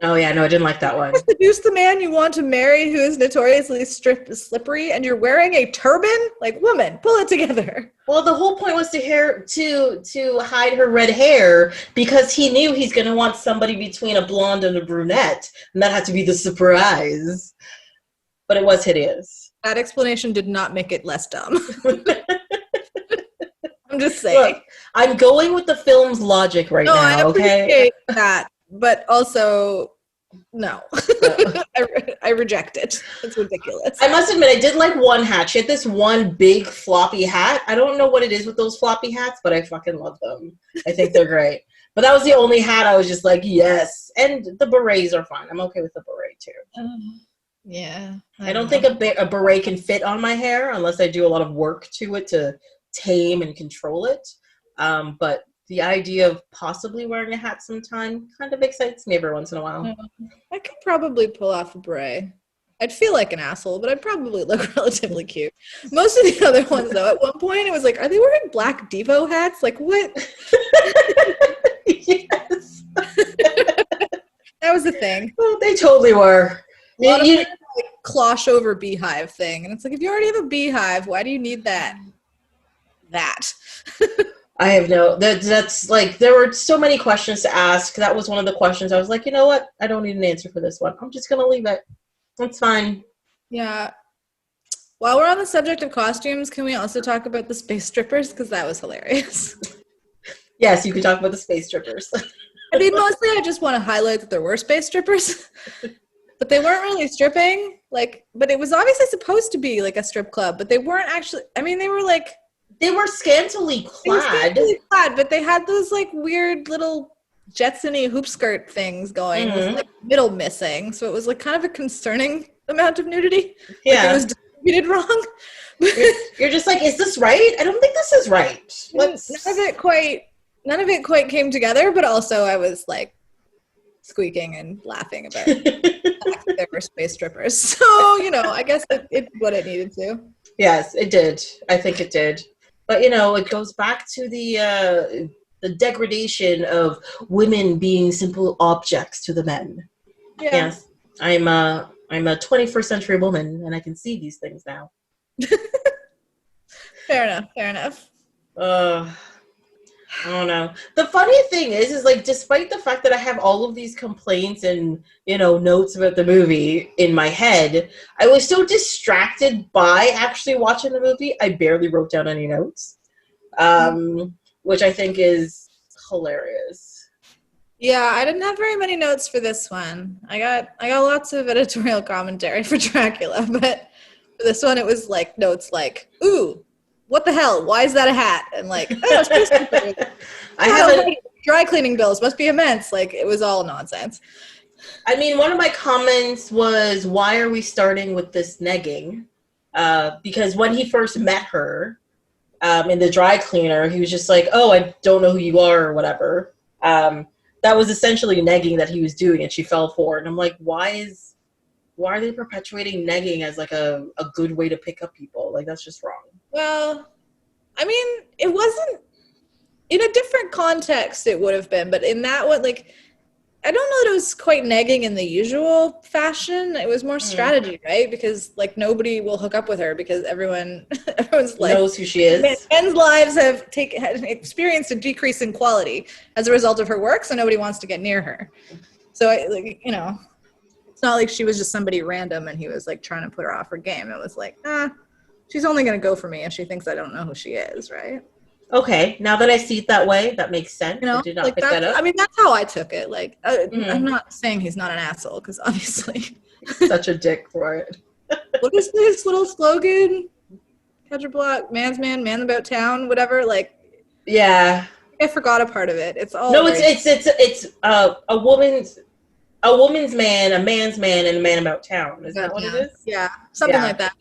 Speaker 1: Oh, yeah. No, I didn't like that one.
Speaker 2: Seduce the man you want to marry who is notoriously slippery, and you're wearing a turban? Like, woman, pull it together.
Speaker 1: Well, the whole point was to hide her red hair, because he knew he's going to want somebody between a blonde and a brunette, and that had to be the surprise. But it was hideous.
Speaker 2: That explanation did not make it less dumb. I'm just saying.
Speaker 1: Look, I'm going with the film's logic now,
Speaker 2: I appreciate
Speaker 1: okay?
Speaker 2: that, but also, no. I reject it. It's ridiculous.
Speaker 1: I must admit, I did like one hat. She had this one big floppy hat. I don't know what it is with those floppy hats, but I fucking love them. I think they're great. But that was the only hat I was just like, yes. And the berets are fine. I'm okay with the beret, too.
Speaker 2: Yeah.
Speaker 1: I don't think a beret can fit on my hair unless I do a lot of work to it to tame and control it. But the idea of possibly wearing a hat sometime kind of excites me every once in a while.
Speaker 2: I could probably pull off a beret. I'd feel like an asshole, but I'd probably look relatively cute. Most of the other ones, though, at one point it was like, are they wearing black Devo hats? Like, what?
Speaker 1: Yes.
Speaker 2: That was the thing.
Speaker 1: Well, they totally were.
Speaker 2: A lot of like cloche over beehive thing. And it's like, if you already have a beehive, why do you need that?
Speaker 1: I have that's like, there were so many questions to ask. That was one of the questions. I was like, you know what? I don't need an answer for this one. I'm just going to leave it. That's fine.
Speaker 2: Yeah. While we're on the subject of costumes, can we also talk about the space strippers? Because that was hilarious.
Speaker 1: Yes, you can talk about the space strippers.
Speaker 2: I mean, mostly I just want to highlight that there were space strippers. But they weren't really stripping. But it was obviously supposed to be like a strip club. But they weren't actually, I mean, they were like,
Speaker 1: they were scantily clad.
Speaker 2: But they had those like weird little Jetsony hoop skirt things going with like middle missing. So it was like kind of a concerning amount of nudity.
Speaker 1: Yeah.
Speaker 2: Like it was distributed wrong.
Speaker 1: You're just like, is this right? I don't think this is right.
Speaker 2: None of it quite came together, but also I was like squeaking and laughing about the fact that there were space strippers. So, I guess it did what it needed to.
Speaker 1: Yes, it did. I think it did. But, it goes back to the degradation of women being simple objects to the men. Yeah. Yes, I'm a 21st century woman, and I can see these things now.
Speaker 2: Fair enough.
Speaker 1: I don't know. The funny thing is like, despite the fact that I have all of these complaints and, notes about the movie in my head, I was so distracted by actually watching the movie, I barely wrote down any notes, which I think is hilarious.
Speaker 2: Yeah, I didn't have very many notes for this one. I got lots of editorial commentary for Dracula, but for this one it was like notes like, ooh, what the hell? Why is that a hat? And like, I have dry cleaning bills must be immense. Like, it was all nonsense.
Speaker 1: I mean, one of my comments was, why are we starting with this negging? Because when he first met her in the dry cleaner, he was just like, oh, I don't know who you are or whatever. That was essentially negging that he was doing, and she fell for it. And I'm like, why are they perpetuating negging as like a good way to pick up people? Like, that's just wrong.
Speaker 2: Well, I mean, it wasn't, in a different context it would have been, but in that one, like, I don't know that it was quite negging in the usual fashion. It was more strategy, right? Because like nobody will hook up with her because everyone's like
Speaker 1: knows who she is.
Speaker 2: Men's lives have experienced a decrease in quality as a result of her work, so nobody wants to get near her. So it's not like she was just somebody random and he was like trying to put her off her game. It was like, she's only going to go for me if she thinks I don't know who she is, right?
Speaker 1: Okay, now that I see it that way, that makes sense. I did not
Speaker 2: like
Speaker 1: pick that up.
Speaker 2: I mean, that's how I took it. Like, I'm not saying he's not an asshole, because obviously.
Speaker 1: Such a dick for it.
Speaker 2: What is this little slogan? Catch a block, man's man, man about town, whatever. Like,
Speaker 1: yeah.
Speaker 2: I forgot a part of it. It's all.
Speaker 1: No, it's a woman's man, a man's man, and a man about town. Is that what it is?
Speaker 2: Yeah, something like that.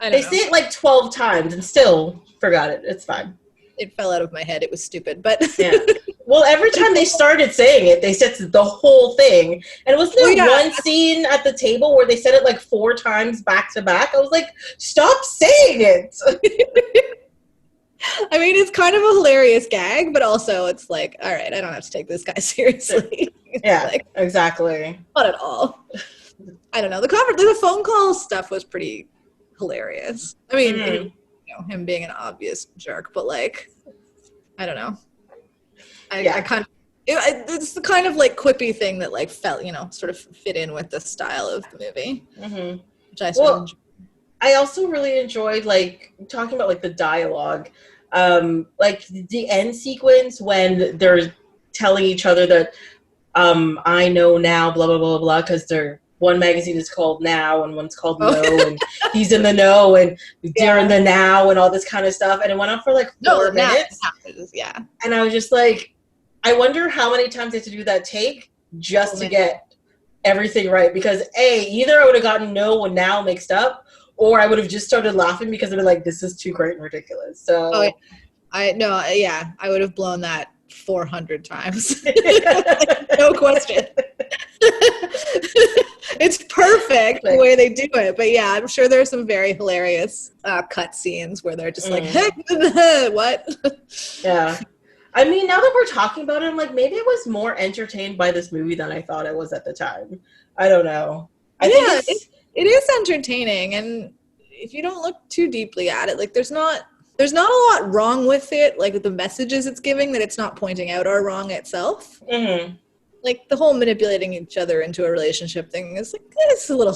Speaker 1: They say it like 12 times and still forgot it. It's fine.
Speaker 2: it fell out of my head. It was stupid, but
Speaker 1: Yeah. Well, every time they started saying it, they said the whole thing. And wasn't there one scene at the table where they said it like 4 times back to back? I was like, stop saying it.
Speaker 2: I mean, it's kind of a hilarious gag, but also it's like, all right, I don't have to take this guy seriously.
Speaker 1: Yeah,
Speaker 2: like,
Speaker 1: exactly.
Speaker 2: Not at all. I don't know. The phone call stuff was pretty hilarious. I mean, him being an obvious jerk, but like, I don't know. I kind of, it's the kind of like quippy thing that like felt, sort of fit in with the style of the movie, which I sort of enjoyed.
Speaker 1: I also really enjoyed like talking about like the dialogue, like the end sequence when they're telling each other that I know now, blah blah blah blah, because they're. One magazine is called Now and one's called No, and he's in the know and they're in the now and all this kind of stuff. And it went on for like 4 minutes.
Speaker 2: Yeah.
Speaker 1: And I was just like, I wonder how many times they had to do that take just to get everything right. Because either I would have gotten No and Now mixed up, or I would have just started laughing because I'd be like, this is too great and ridiculous. So
Speaker 2: I would have blown that 400 times. No question. It's perfect the way they do it, but yeah, I'm sure there's some very hilarious cut scenes where they're just like, what?
Speaker 1: Yeah. I mean, now that we're talking about it, I'm like, maybe I was more entertained by this movie than I thought I was at the time. I don't know. I think
Speaker 2: it is entertaining, and if you don't look too deeply at it, like there's not a lot wrong with it, like the messages it's giving that it's not pointing out are wrong itself. Like the whole manipulating each other into a relationship thing is like, it's a little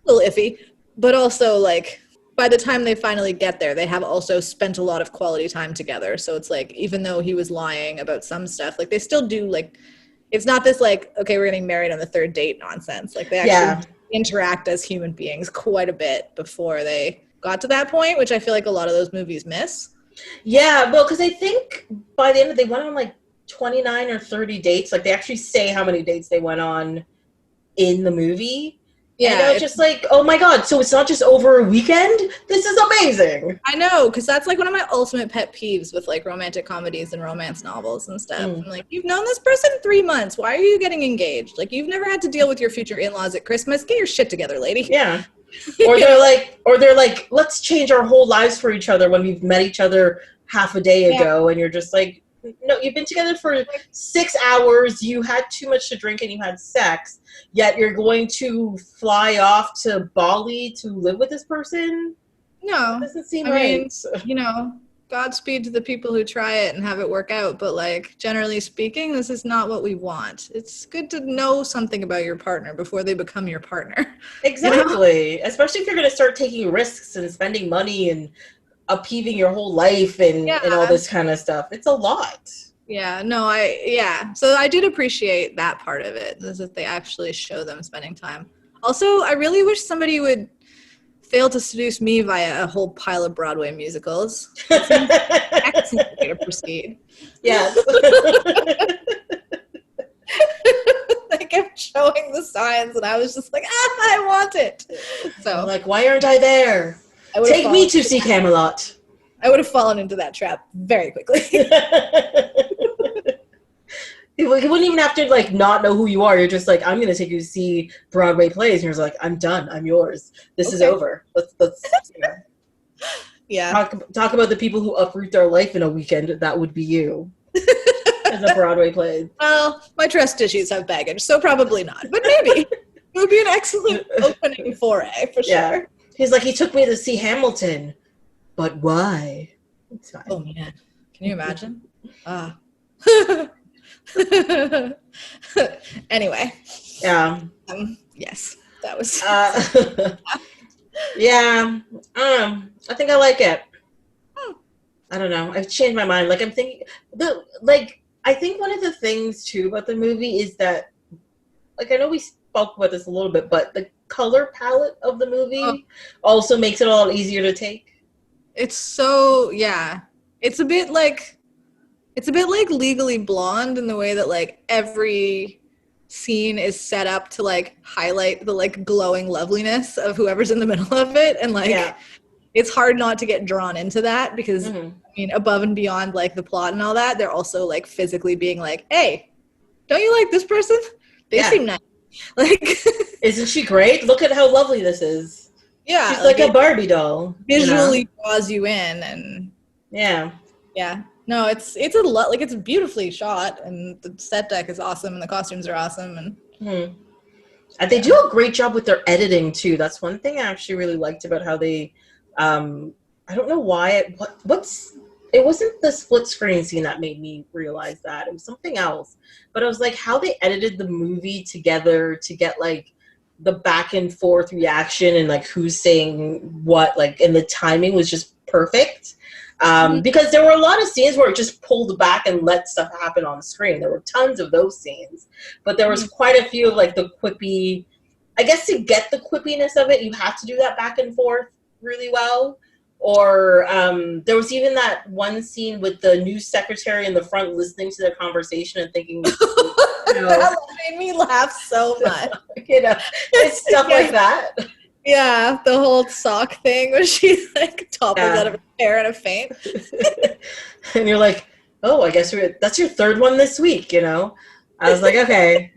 Speaker 2: iffy, but also like by the time they finally get there, they have also spent a lot of quality time together. So it's like, even though he was lying about some stuff, like they still do like, it's not this like, okay, we're getting married on the 3rd date nonsense. Like they actually interact as human beings quite a bit before they got to that point, which I feel like a lot of those movies miss.
Speaker 1: Yeah, well, because I think by the end of it, they went on like 29 or 30 dates. Like they actually say how many dates they went on in the movie. Yeah, and I was just like, oh my god, so it's not just over a weekend? This is amazing.
Speaker 2: I know, because that's like one of my ultimate pet peeves with like romantic comedies and romance novels and stuff. I'm like, you've known this person 3 months. Why are you getting engaged? Like, you've never had to deal with your future in-laws at Christmas. Get your shit together, lady.
Speaker 1: Yeah. Or they're like, let's change our whole lives for each other when we've met each other half a day ago, and you're just like, no, you've been together for 6 hours, you had too much to drink and you had sex, yet you're going to fly off to Bali to live with this person?
Speaker 2: No.
Speaker 1: That doesn't seem right.
Speaker 2: Mean, Godspeed to the people who try it and have it work out, but like, generally speaking, this is not what we want. It's good to know something about your partner before they become your partner.
Speaker 1: Exactly. Especially if you're going to start taking risks and spending money and upheaving your whole life and all this kind of stuff. It's a lot.
Speaker 2: Yeah, no, so I did appreciate that part of it, is that they actually show them spending time. Also, I really wish somebody would fail to seduce me via a whole pile of Broadway musicals. Excellent way to proceed.
Speaker 1: Yes.
Speaker 2: They kept showing the signs and I was just like, I want it. So
Speaker 1: I'm like, why aren't I there? Take me to see Camelot.
Speaker 2: I would have fallen into that trap very quickly.
Speaker 1: You wouldn't even have to like not know who you are. You're just like, I'm going to take you to see Broadway plays. And you're just like, I'm done. I'm yours. This is over. Let's
Speaker 2: Yeah.
Speaker 1: Talk about the people who uproot their life in a weekend. That would be you. As a Broadway play.
Speaker 2: Well, my trust issues have baggage, so probably not. But maybe. It would be an excellent opening foray, for sure.
Speaker 1: He's like, he took me to see Hamilton. But why? It's fine.
Speaker 2: Oh, man. Can you imagine? Anyway.
Speaker 1: Yeah.
Speaker 2: Yes, that was...
Speaker 1: yeah. I think I like it. I don't know. I've changed my mind. Like, I'm thinking... I think one of the things, too, about the movie is that... Like, I know we spoke about this a little bit, but the color palette of the movie also makes it a lot easier to take.
Speaker 2: It's so, it's a bit like Legally Blonde in the way that like every scene is set up to like highlight the like glowing loveliness of whoever's in the middle of it, and like it's hard not to get drawn into that because,
Speaker 1: Mm-hmm.
Speaker 2: I mean, above and beyond, like, the plot and all that, they're also, like, physically being like, hey, don't you like this person? They seem nice. Like,
Speaker 1: isn't she great? Look at how lovely this is.
Speaker 2: yeah.
Speaker 1: She's like a Barbie doll.
Speaker 2: Visually draws you in, and
Speaker 1: yeah.
Speaker 2: No, it's a lot, like, it's beautifully shot, and the set deck is awesome, and the costumes are awesome, and
Speaker 1: they do a great job with their editing too. That's one thing I actually really liked about how they I don't know why it wasn't the split screen scene that made me realize that. It was something else. But it was like how they edited the movie together to get like the back and forth reaction and like who's saying what, like, and the timing was just perfect. Because there were a lot of scenes where it just pulled back and let stuff happen on the screen. There were tons of those scenes, but there was quite a few of like the quippy, I guess to get the quippiness of it, you have to do that back and forth really well. Or there was even that one scene with the news secretary in the front listening to their conversation and thinking,
Speaker 2: that made me laugh so much.
Speaker 1: It's stuff like that.
Speaker 2: Yeah, the whole sock thing where she like topples out of her chair in a faint.
Speaker 1: And you're like, oh, I guess that's your third one this week, I was like, okay,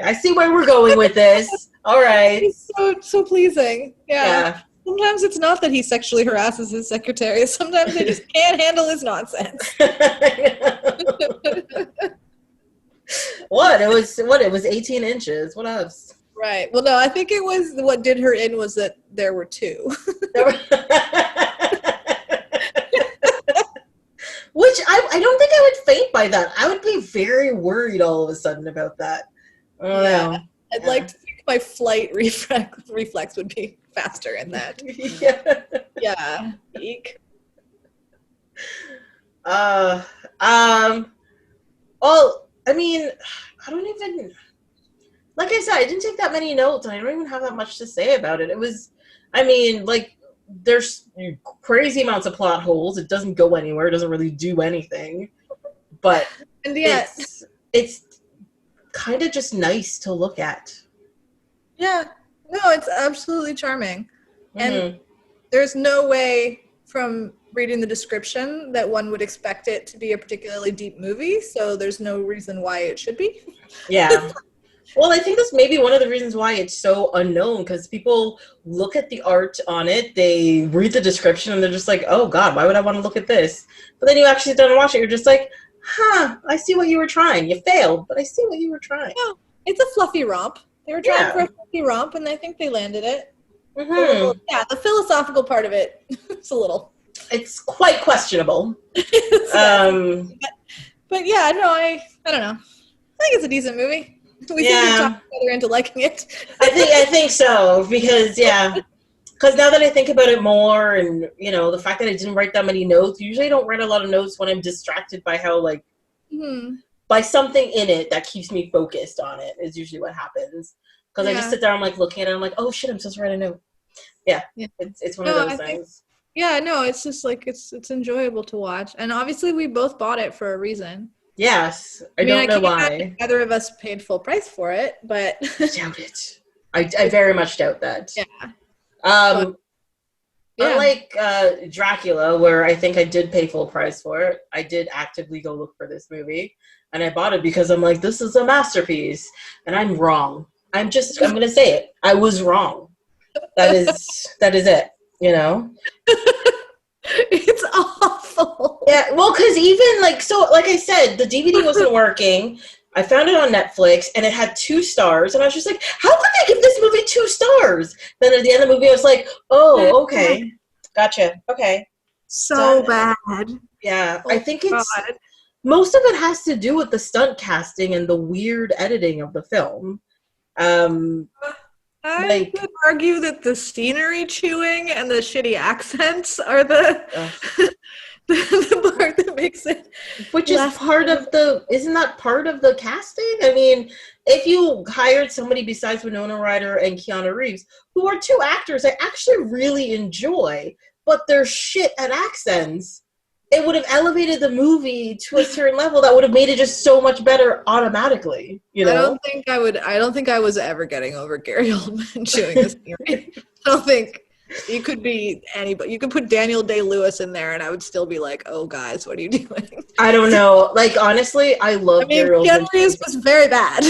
Speaker 1: I see where we're going with this. All right.
Speaker 2: It's so pleasing. Yeah. Sometimes it's not that he sexually harasses his secretary. Sometimes they just can't handle his nonsense.
Speaker 1: What? It was 18 inches. What else?
Speaker 2: Right. Well, no, I think it was what did her in was that there were two.
Speaker 1: Which I don't think I would faint by that. I would be very worried all of a sudden about that. Oh, yeah.
Speaker 2: I'd like to think my flight reflex would be faster in that. Yeah. Eek.
Speaker 1: Well, I mean, I don't even, like I said, I didn't take that many notes, and I don't even have that much to say about it. It was, I mean, like, there's crazy amounts of plot holes. It doesn't go anywhere. It doesn't really do anything. But
Speaker 2: and yet,
Speaker 1: it's kind of just nice to look at.
Speaker 2: Yeah. No, it's absolutely charming. And there's no way from reading the description that one would expect it to be a particularly deep movie, so there's no reason why it should be.
Speaker 1: Yeah. Well, I think that's maybe one of the reasons why it's so unknown, because people look at the art on it, they read the description, and they're just like, oh, God, why would I want to look at this? But then you actually sit down and watch it, you're just like, I see what you were trying. You failed, but I see what you were trying.
Speaker 2: Yeah, it's a fluffy romp. They were trying for a fluffy romp, and I think they landed it. Yeah, the philosophical part of it, it's
Speaker 1: quite questionable.
Speaker 2: But yeah, no, I don't know. I think it's a decent movie. We seem to talk each other into liking it.
Speaker 1: I think so, because now that I think about it more, and the fact that I didn't write that many notes, usually I don't write a lot of notes when I'm distracted by how by something in it that keeps me focused on it is usually what happens. Because I just sit there, I'm like looking at it, I'm like, oh shit, I'm supposed to write a note. Yeah. It's one of those things.
Speaker 2: It's just like it's enjoyable to watch, and obviously we both bought it for a reason.
Speaker 1: Yes, I don't know why.
Speaker 2: Neither of us paid full price for it, but
Speaker 1: I doubt it. I very much doubt that. Unlike Dracula, where I think I did pay full price for it, I did actively go look for this movie, and I bought it because I'm like, this is a masterpiece, and I'm wrong. I'm going to say it. I was wrong. That is it,
Speaker 2: It's awful.
Speaker 1: Yeah, well, because even, like I said, the DVD wasn't working. I found it on Netflix, and it had 2 stars, and I was just like, how could they give this movie 2 stars? Then at the end of the movie, I was like, oh, okay. Gotcha. Okay.
Speaker 2: So bad.
Speaker 1: Yeah, I think most of it has to do with the stunt casting and the weird editing of the film.
Speaker 2: I would argue that the scenery chewing and the shitty accents are the part that makes it.
Speaker 1: Which is isn't that part of the casting? I mean, if you hired somebody besides Winona Ryder and Keanu Reeves, who are 2 actors I actually really enjoy, but they're shit at accents, it would have elevated the movie to a certain level that would have made it just so much better automatically. I
Speaker 2: don't think I was ever getting over Gary Oldman chewing the scenery. I don't think You could be anybody. You could put Daniel Day-Lewis in there, and I would still be like, "Oh, guys, what are you doing?"
Speaker 1: I don't know. Like, honestly, I love Gary
Speaker 2: Keanu
Speaker 1: Oldman.
Speaker 2: Reeves was very bad.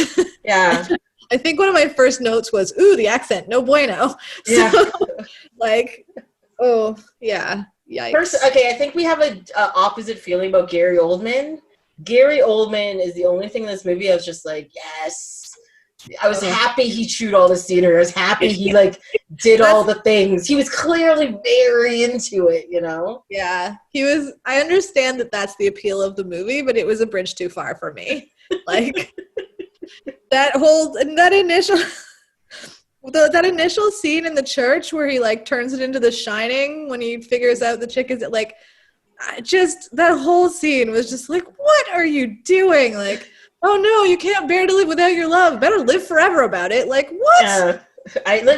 Speaker 1: Yeah.
Speaker 2: I think one of my first notes was, "Ooh, the accent, no bueno."
Speaker 1: Yeah.
Speaker 2: So, like, oh yeah, yikes.
Speaker 1: Okay, I think we have a opposite feeling about Gary Oldman. Gary Oldman is the only thing in this movie I was just like, yes. I was happy he chewed all the scenery. I was happy he like did all the things. He was clearly very into it, you know?
Speaker 2: Yeah, he was. I understand that that's the appeal of the movie, but it was a bridge too far for me. Like that initial scene in the church where he like turns it into The Shining when he figures out the chick is like, that whole scene was just like, what are you doing? Like, oh no, you can't bear to live without your love. Better live forever about it. Like, what?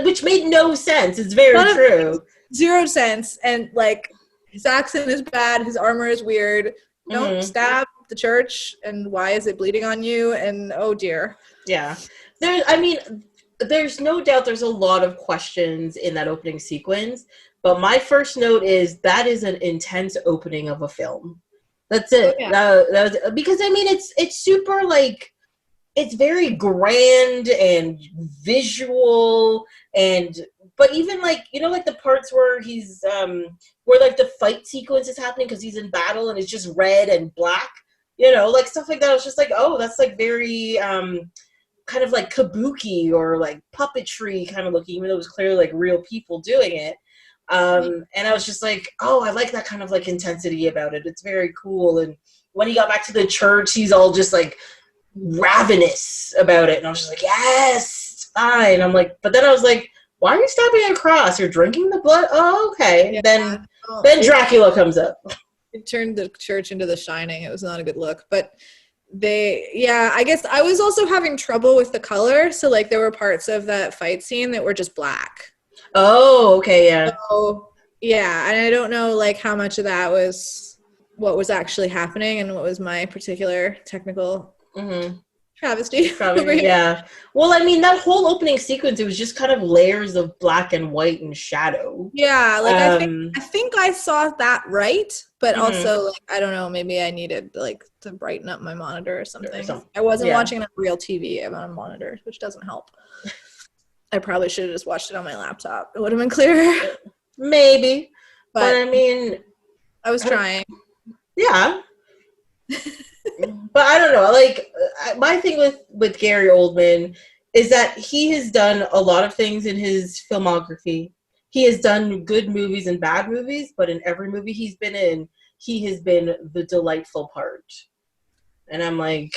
Speaker 1: Which made no sense. It's very true.
Speaker 2: Zero sense. And like, his accent is bad. His armor is weird. Don't stab the church. And why is it bleeding on you? And oh dear.
Speaker 1: Yeah. There's no doubt there's a lot of questions in that opening sequence. But my first note is that is an intense opening of a film. That's it. Oh, yeah. That was, because I mean, it's super like, it's very grand and visual, but even like, you know, like the parts where he's where like the fight sequence is happening because he's in battle and it's just red and black, you know, like stuff like that. I was just like, oh, that's like very kind of like kabuki or like puppetry kind of looking, even though it was clearly like real people doing it. And I was just like, oh, I like that kind of like intensity about it. It's very cool. And when he got back to the church, he's all just like ravenous about it. And I was just like, yes, fine. I'm like, but then I was like, why are you stabbing a cross? You're drinking the blood? Oh, okay. Yeah. Then Dracula comes up.
Speaker 2: It turned the church into The Shining. It was not a good look. But I guess I was also having trouble with the color. So like there were parts of that fight scene that were just black.
Speaker 1: Oh, okay, yeah.
Speaker 2: So, yeah, and I don't know, like, how much of that was what was actually happening and what was my particular technical travesty.
Speaker 1: Yeah. Well, I mean, that whole opening sequence, it was just kind of layers of black and white and shadow.
Speaker 2: Yeah, like, I think I saw that right, but also, like, I don't know, maybe I needed, like, to brighten up my monitor or something. I wasn't watching on real TV. I'm on a monitor, which doesn't help. I probably should have just watched it on my laptop. It would have been clearer.
Speaker 1: Maybe. But I mean...
Speaker 2: I was trying.
Speaker 1: Yeah. But I don't know. Like, my thing with Gary Oldman is that he has done a lot of things in his filmography. He has done good movies and bad movies, but in every movie he's been in, he has been the delightful part. And I'm like...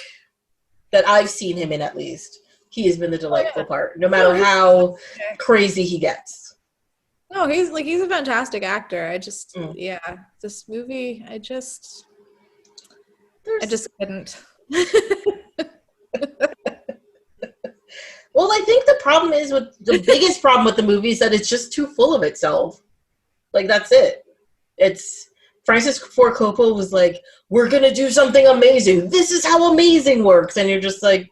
Speaker 1: That I've seen him in, at least. He has been the delightful part, no matter how crazy he gets.
Speaker 2: No, he's a fantastic actor. I just, this movie, I just couldn't.
Speaker 1: Well, I think the biggest problem with the movie is that it's just too full of itself. Like, that's it. It's Francis Ford Coppola was like, we're going to do something amazing. This is how amazing works. And you're just like,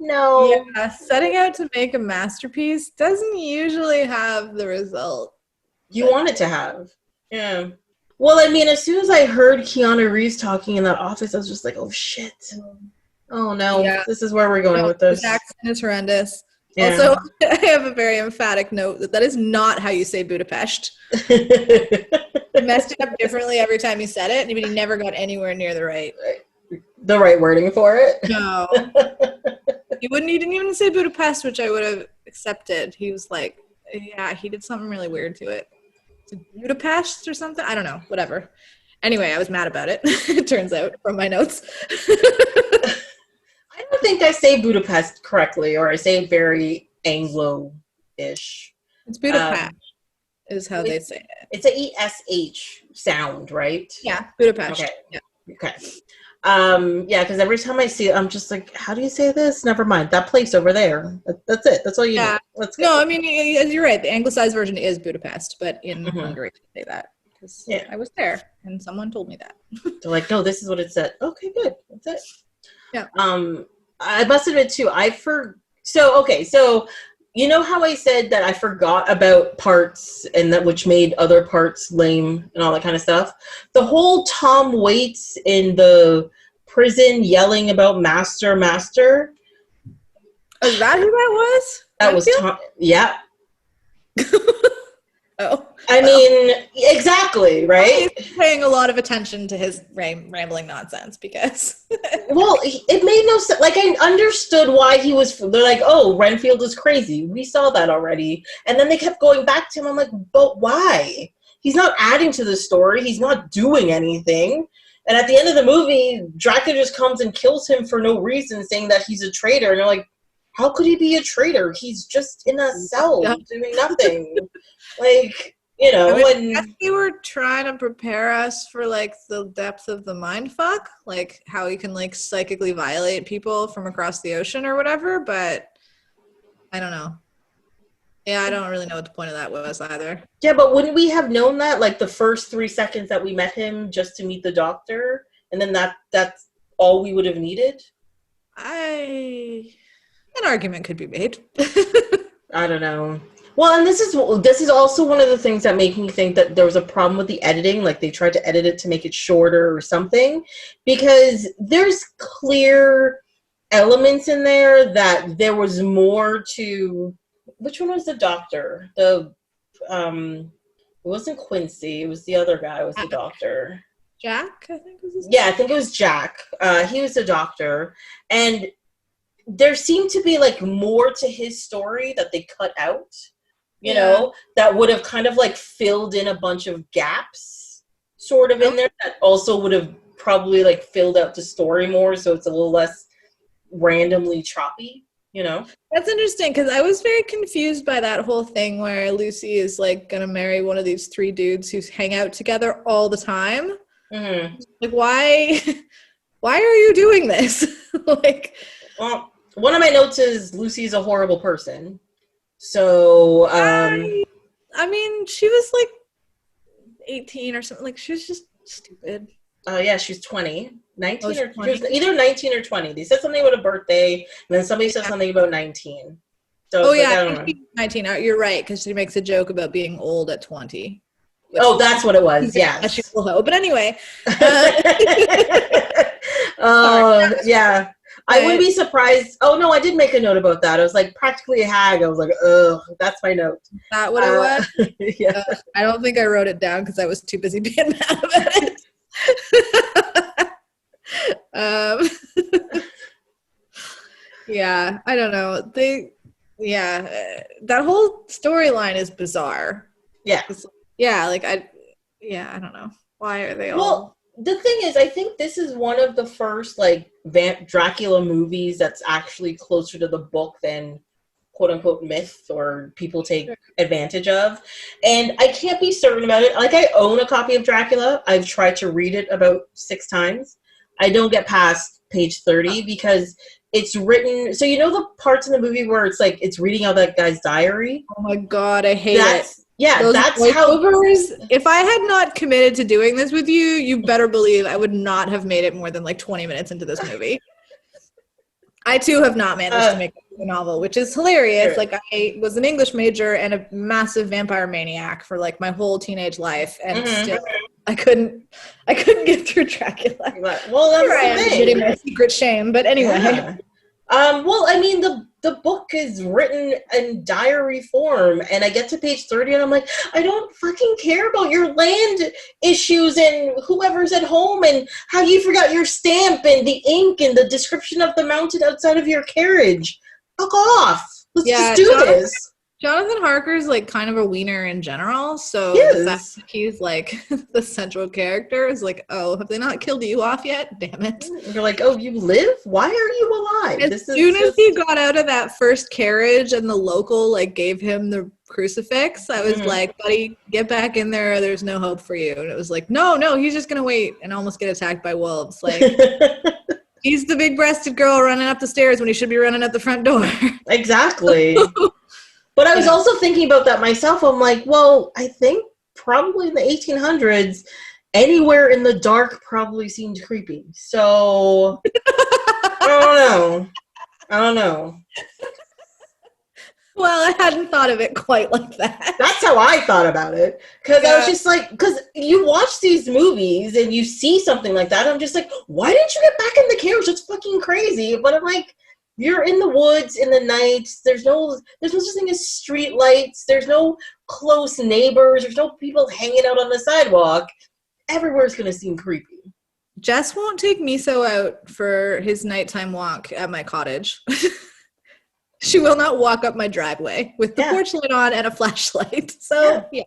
Speaker 1: no.
Speaker 2: Yeah, setting out to make a masterpiece doesn't usually have the result
Speaker 1: you want it to have. Yeah. Well, I mean, as soon as I heard Keanu Reeves talking in that office, I was just like, oh, shit. Oh, no. Yeah. This is where we're going with this.
Speaker 2: His accent is horrendous. Yeah. Also, I have a very emphatic note that is not how you say Budapest. He messed it up differently every time he said it, but he never got anywhere near the right
Speaker 1: wording for it.
Speaker 2: No. He didn't even say Budapest, which I would have accepted. He was like, yeah, he did something really weird to it. Budapest or something? I don't know. Whatever. Anyway, I was mad about it, it turns out, from my notes.
Speaker 1: I don't think I say Budapest correctly, or I say it very Anglo-ish.
Speaker 2: It's Budapest is how they say it.
Speaker 1: It's a ESH sound, right?
Speaker 2: Yeah, Budapest.
Speaker 1: Okay.
Speaker 2: Yeah.
Speaker 1: Okay. Yeah, because every time I see it, I'm just like, how do you say this? Never mind. That place over there. That's it. That's all you need. Let's go.
Speaker 2: No, I mean, you're right. The anglicized version is Budapest, but in Hungary they say that. Because I was there, and someone told me that.
Speaker 1: They're like, no, this is what it said. Okay, good. That's it.
Speaker 2: Yeah.
Speaker 1: I must admit, too, so you know how I said that I forgot about parts and that which made other parts lame and all that kind of stuff? The whole Tom Waits in the prison yelling about master, master.
Speaker 2: Is that who that was?
Speaker 1: That was
Speaker 2: Renfield?
Speaker 1: Tom. Yeah.
Speaker 2: Oh.
Speaker 1: I mean, exactly, right?
Speaker 2: He's paying a lot of attention to his rambling nonsense because.
Speaker 1: Well, it made no sense. Like, I understood why he was. They're like, oh, Renfield is crazy. We saw that already. And then they kept going back to him. I'm like, but why? He's not adding to the story. He's not doing anything. And at the end of the movie, Dracula just comes and kills him for no reason, saying that he's a traitor. And they're like, how could he be a traitor? He's just in a cell doing nothing. Like, you know,
Speaker 2: I guess they were trying to prepare us for like the depth of the mind fuck, like how he can like psychically violate people from across the ocean or whatever, but I don't know. Yeah, I don't really know what the point of that was either.
Speaker 1: Yeah, but wouldn't we have known that like the first 3 seconds that we met him just to meet the doctor, and then that's all we would have needed?
Speaker 2: An argument could be made.
Speaker 1: I don't know. Well, and this is also one of the things that make me think that there was a problem with the editing. Like they tried to edit it to make it shorter or something, because there's clear elements in there that there was more to. Which one was the doctor? It wasn't Quincy. It was the other guy. Was the doctor?
Speaker 2: Jack, I think was his name.
Speaker 1: Yeah, I think it was Jack. He was the doctor, and there seemed to be like more to his story that they cut out. You know, that would have kind of like filled in a bunch of gaps sort of in there that also would have probably like filled out the story more, so it's a little less randomly choppy, you know?
Speaker 2: That's interesting because I was very confused by that whole thing where Lucy is like gonna marry one of these 3 dudes who hang out together all the time.
Speaker 1: Mm-hmm.
Speaker 2: Like, why are you doing this? Like,
Speaker 1: well, one of my notes is Lucy's a horrible person. So,
Speaker 2: I mean, she was like 18 or something. Like, she was just stupid.
Speaker 1: Oh, yeah, she's 20. 19 or
Speaker 2: 20.
Speaker 1: She was either 19 or 20. They said something about a birthday, and then somebody said something about 19. So
Speaker 2: I
Speaker 1: don't know.
Speaker 2: 19. You're right, because she makes a joke about being old at 20.
Speaker 1: Oh, that's what it was. Yeah.
Speaker 2: But anyway.
Speaker 1: Yeah. I wouldn't be surprised. Oh, no, I did make a note about that. I was like, practically a hag. I was like, ugh, that's my note.
Speaker 2: Is that what it was?
Speaker 1: Yeah.
Speaker 2: I don't think I wrote it down because I was too busy being mad about it. Yeah, I don't know. That whole storyline is bizarre.
Speaker 1: Yeah.
Speaker 2: I don't know. Why are they all...
Speaker 1: Well, the thing is, I think this is one of the first, like, Dracula movies that's actually closer to the book than quote-unquote myth or people take advantage of. And I can't be certain about it. Like, I own a copy of Dracula. I've tried to read it about 6 times. I don't get past page 30 because it's written... So you know the parts in the movie where it's like, it's reading out that guy's diary?
Speaker 2: Oh my God, I hate it.
Speaker 1: Yeah,
Speaker 2: those
Speaker 1: that's
Speaker 2: voiceovers, if I had not committed to doing this with you, you better believe I would not have made it more than like 20 minutes into this movie. I too have not managed to make a novel, which is hilarious. Sure. Like I was an English major and a massive vampire maniac for like my whole teenage life, and still I couldn't get through Dracula.
Speaker 1: Well, that's
Speaker 2: Here I am admitting my secret shame, but anyway.
Speaker 1: Yeah. Well, I mean, the book is written in diary form, and I get to page 30, and I'm like, I don't fucking care about your land issues and whoever's at home and how you forgot your stamp and the ink and the description of the mountain outside of your carriage. Fuck off. Let's just do this.
Speaker 2: Jonathan Harker's like kind of a wiener in general, so the fact that he's like the central character is like, oh, have they not killed you off yet? Damn it.
Speaker 1: You're like, oh, you live? Why are you alive?
Speaker 2: As soon as he got out of that first carriage and the local like gave him the crucifix, I was like, buddy, get back in there, there's no hope for you. And it was like, no, he's just gonna wait and almost get attacked by wolves. Like he's the big-breasted girl running up the stairs when he should be running at the front door.
Speaker 1: Exactly. But I was also thinking about that myself. I'm like, well, I think probably in the 1800s, anywhere in the dark probably seemed creepy. So, I don't know.
Speaker 2: Well, I hadn't thought of it quite like that.
Speaker 1: That's how I thought about it. Because I was just like, because you watch these movies and you see something like that, I'm just like, why didn't you get back in the carriage? That's fucking crazy. But I'm like, you're in the woods in the night. There's no such thing as street lights. There's no close neighbors. There's no people hanging out on the sidewalk. Everywhere's going to seem creepy.
Speaker 2: Jess won't take Miso out for his nighttime walk at my cottage. She will not walk up my driveway with the porch light on and a flashlight. So, yeah.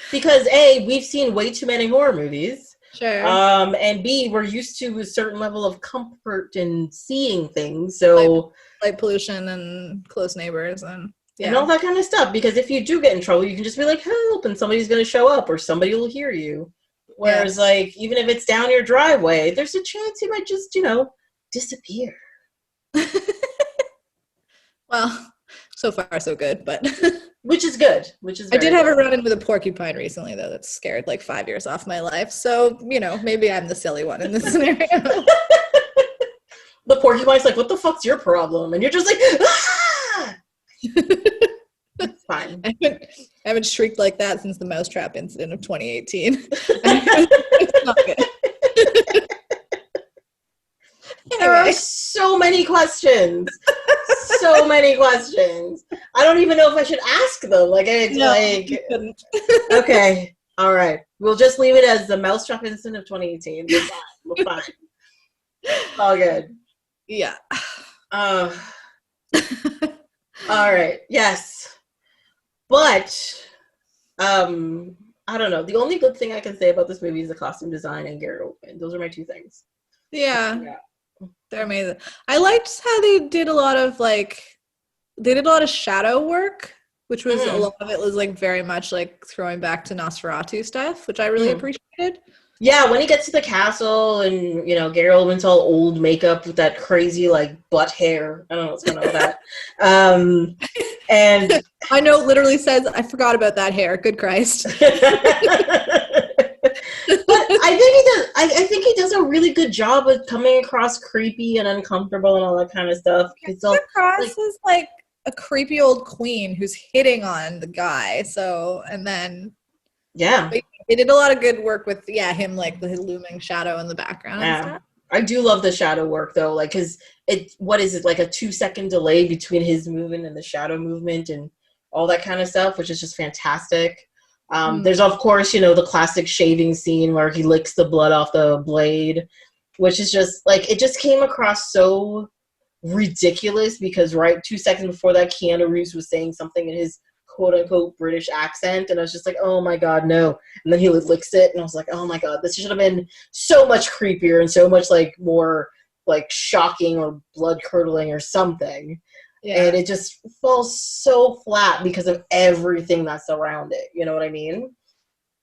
Speaker 1: Because A, we've seen way too many horror movies.
Speaker 2: Sure.
Speaker 1: And B, we're used to a certain level of comfort in seeing things. So
Speaker 2: light pollution and close neighbors and
Speaker 1: all that kind of stuff. Because if you do get in trouble, you can just be like, help, and somebody's going to show up or somebody will hear you. Whereas, like, even if it's down your driveway, there's a chance you might just, disappear.
Speaker 2: Well, so far so good, but
Speaker 1: which is good.
Speaker 2: I did have a run-in with a porcupine recently, though, that scared like 5 years off my life. So, maybe I'm the silly one in this scenario.
Speaker 1: The porcupine's like, what the fuck's your problem? And you're just like, ah! It's fine.
Speaker 2: I haven't shrieked like that since the mousetrap incident of 2018. It's not good.
Speaker 1: There are so many questions. So many questions. I don't even know if I should ask them. Okay. All right. We'll just leave it as the mousetrap incident of 2018. We're fine. All good.
Speaker 2: Yeah.
Speaker 1: All right. Yes. But, I don't know. The only good thing I can say about this movie is the costume design and Gary Oldman. Those are my two things.
Speaker 2: Yeah. They're amazing. I liked how they did a lot of shadow work, which was a lot of it was like very much like throwing back to Nosferatu stuff, which I really appreciated.
Speaker 1: Yeah, when he gets to the castle and, Gary Oldman's all old makeup with that crazy, like, butt hair. I don't know what's going on with that. And
Speaker 2: I know it literally says, I forgot about that hair. Good Christ.
Speaker 1: But I think he does a really good job of coming across creepy and uncomfortable and all that kind of stuff.
Speaker 2: It's across as like a creepy old queen who's hitting on the guy. So, and then they did a lot of good work with him, like the looming shadow in the background and stuff.
Speaker 1: I do love the shadow work though, like, because what is it, like a 2-second delay between his movement and the shadow movement and all that kind of stuff, which is just fantastic. There's, of course, the classic shaving scene where he licks the blood off the blade, which is just, like, it just came across so ridiculous because 2 seconds before that, Keanu Reeves was saying something in his quote-unquote British accent, and I was just like, oh my god, no. And then he licks it, and I was like, oh my god, this should have been so much creepier and so much, like, more, like, shocking or blood-curdling or something. Yeah. And it just falls so flat because of everything that's around it. You know what I mean?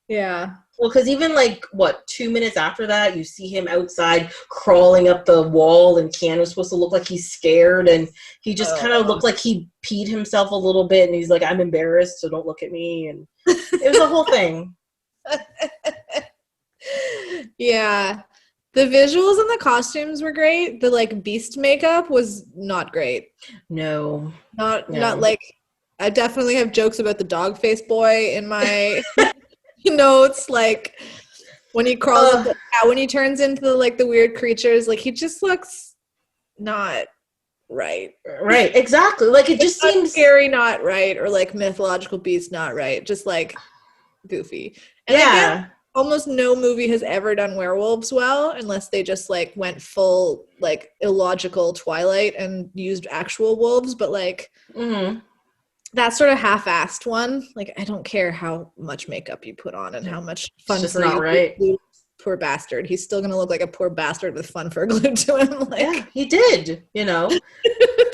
Speaker 2: Yeah.
Speaker 1: Well, because even 2 minutes after that, you see him outside crawling up the wall, and Keanu's supposed to look like he's scared, and he just kind of looked like he peed himself a little bit, and he's like, I'm embarrassed, so don't look at me. And it was a whole thing.
Speaker 2: Yeah. The visuals and the costumes were great. The beast makeup was not great.
Speaker 1: No.
Speaker 2: Not like, I definitely have jokes about the dog face boy in my notes. Like when he crawls up, when he turns into the weird creatures, like he just looks not right.
Speaker 1: Right, exactly. Like it just seems
Speaker 2: scary, not right, or like mythological beast, not right. Just like goofy. And again, almost no movie has ever done werewolves well unless they just went full illogical Twilight and used actual wolves, but that sort of half-assed one, I don't care how much makeup you put on and how much fun
Speaker 1: just
Speaker 2: fur
Speaker 1: not
Speaker 2: you
Speaker 1: right.
Speaker 2: Poor bastard, he's still gonna look like a poor bastard with fun fur glued to him.
Speaker 1: Yeah, he did, well,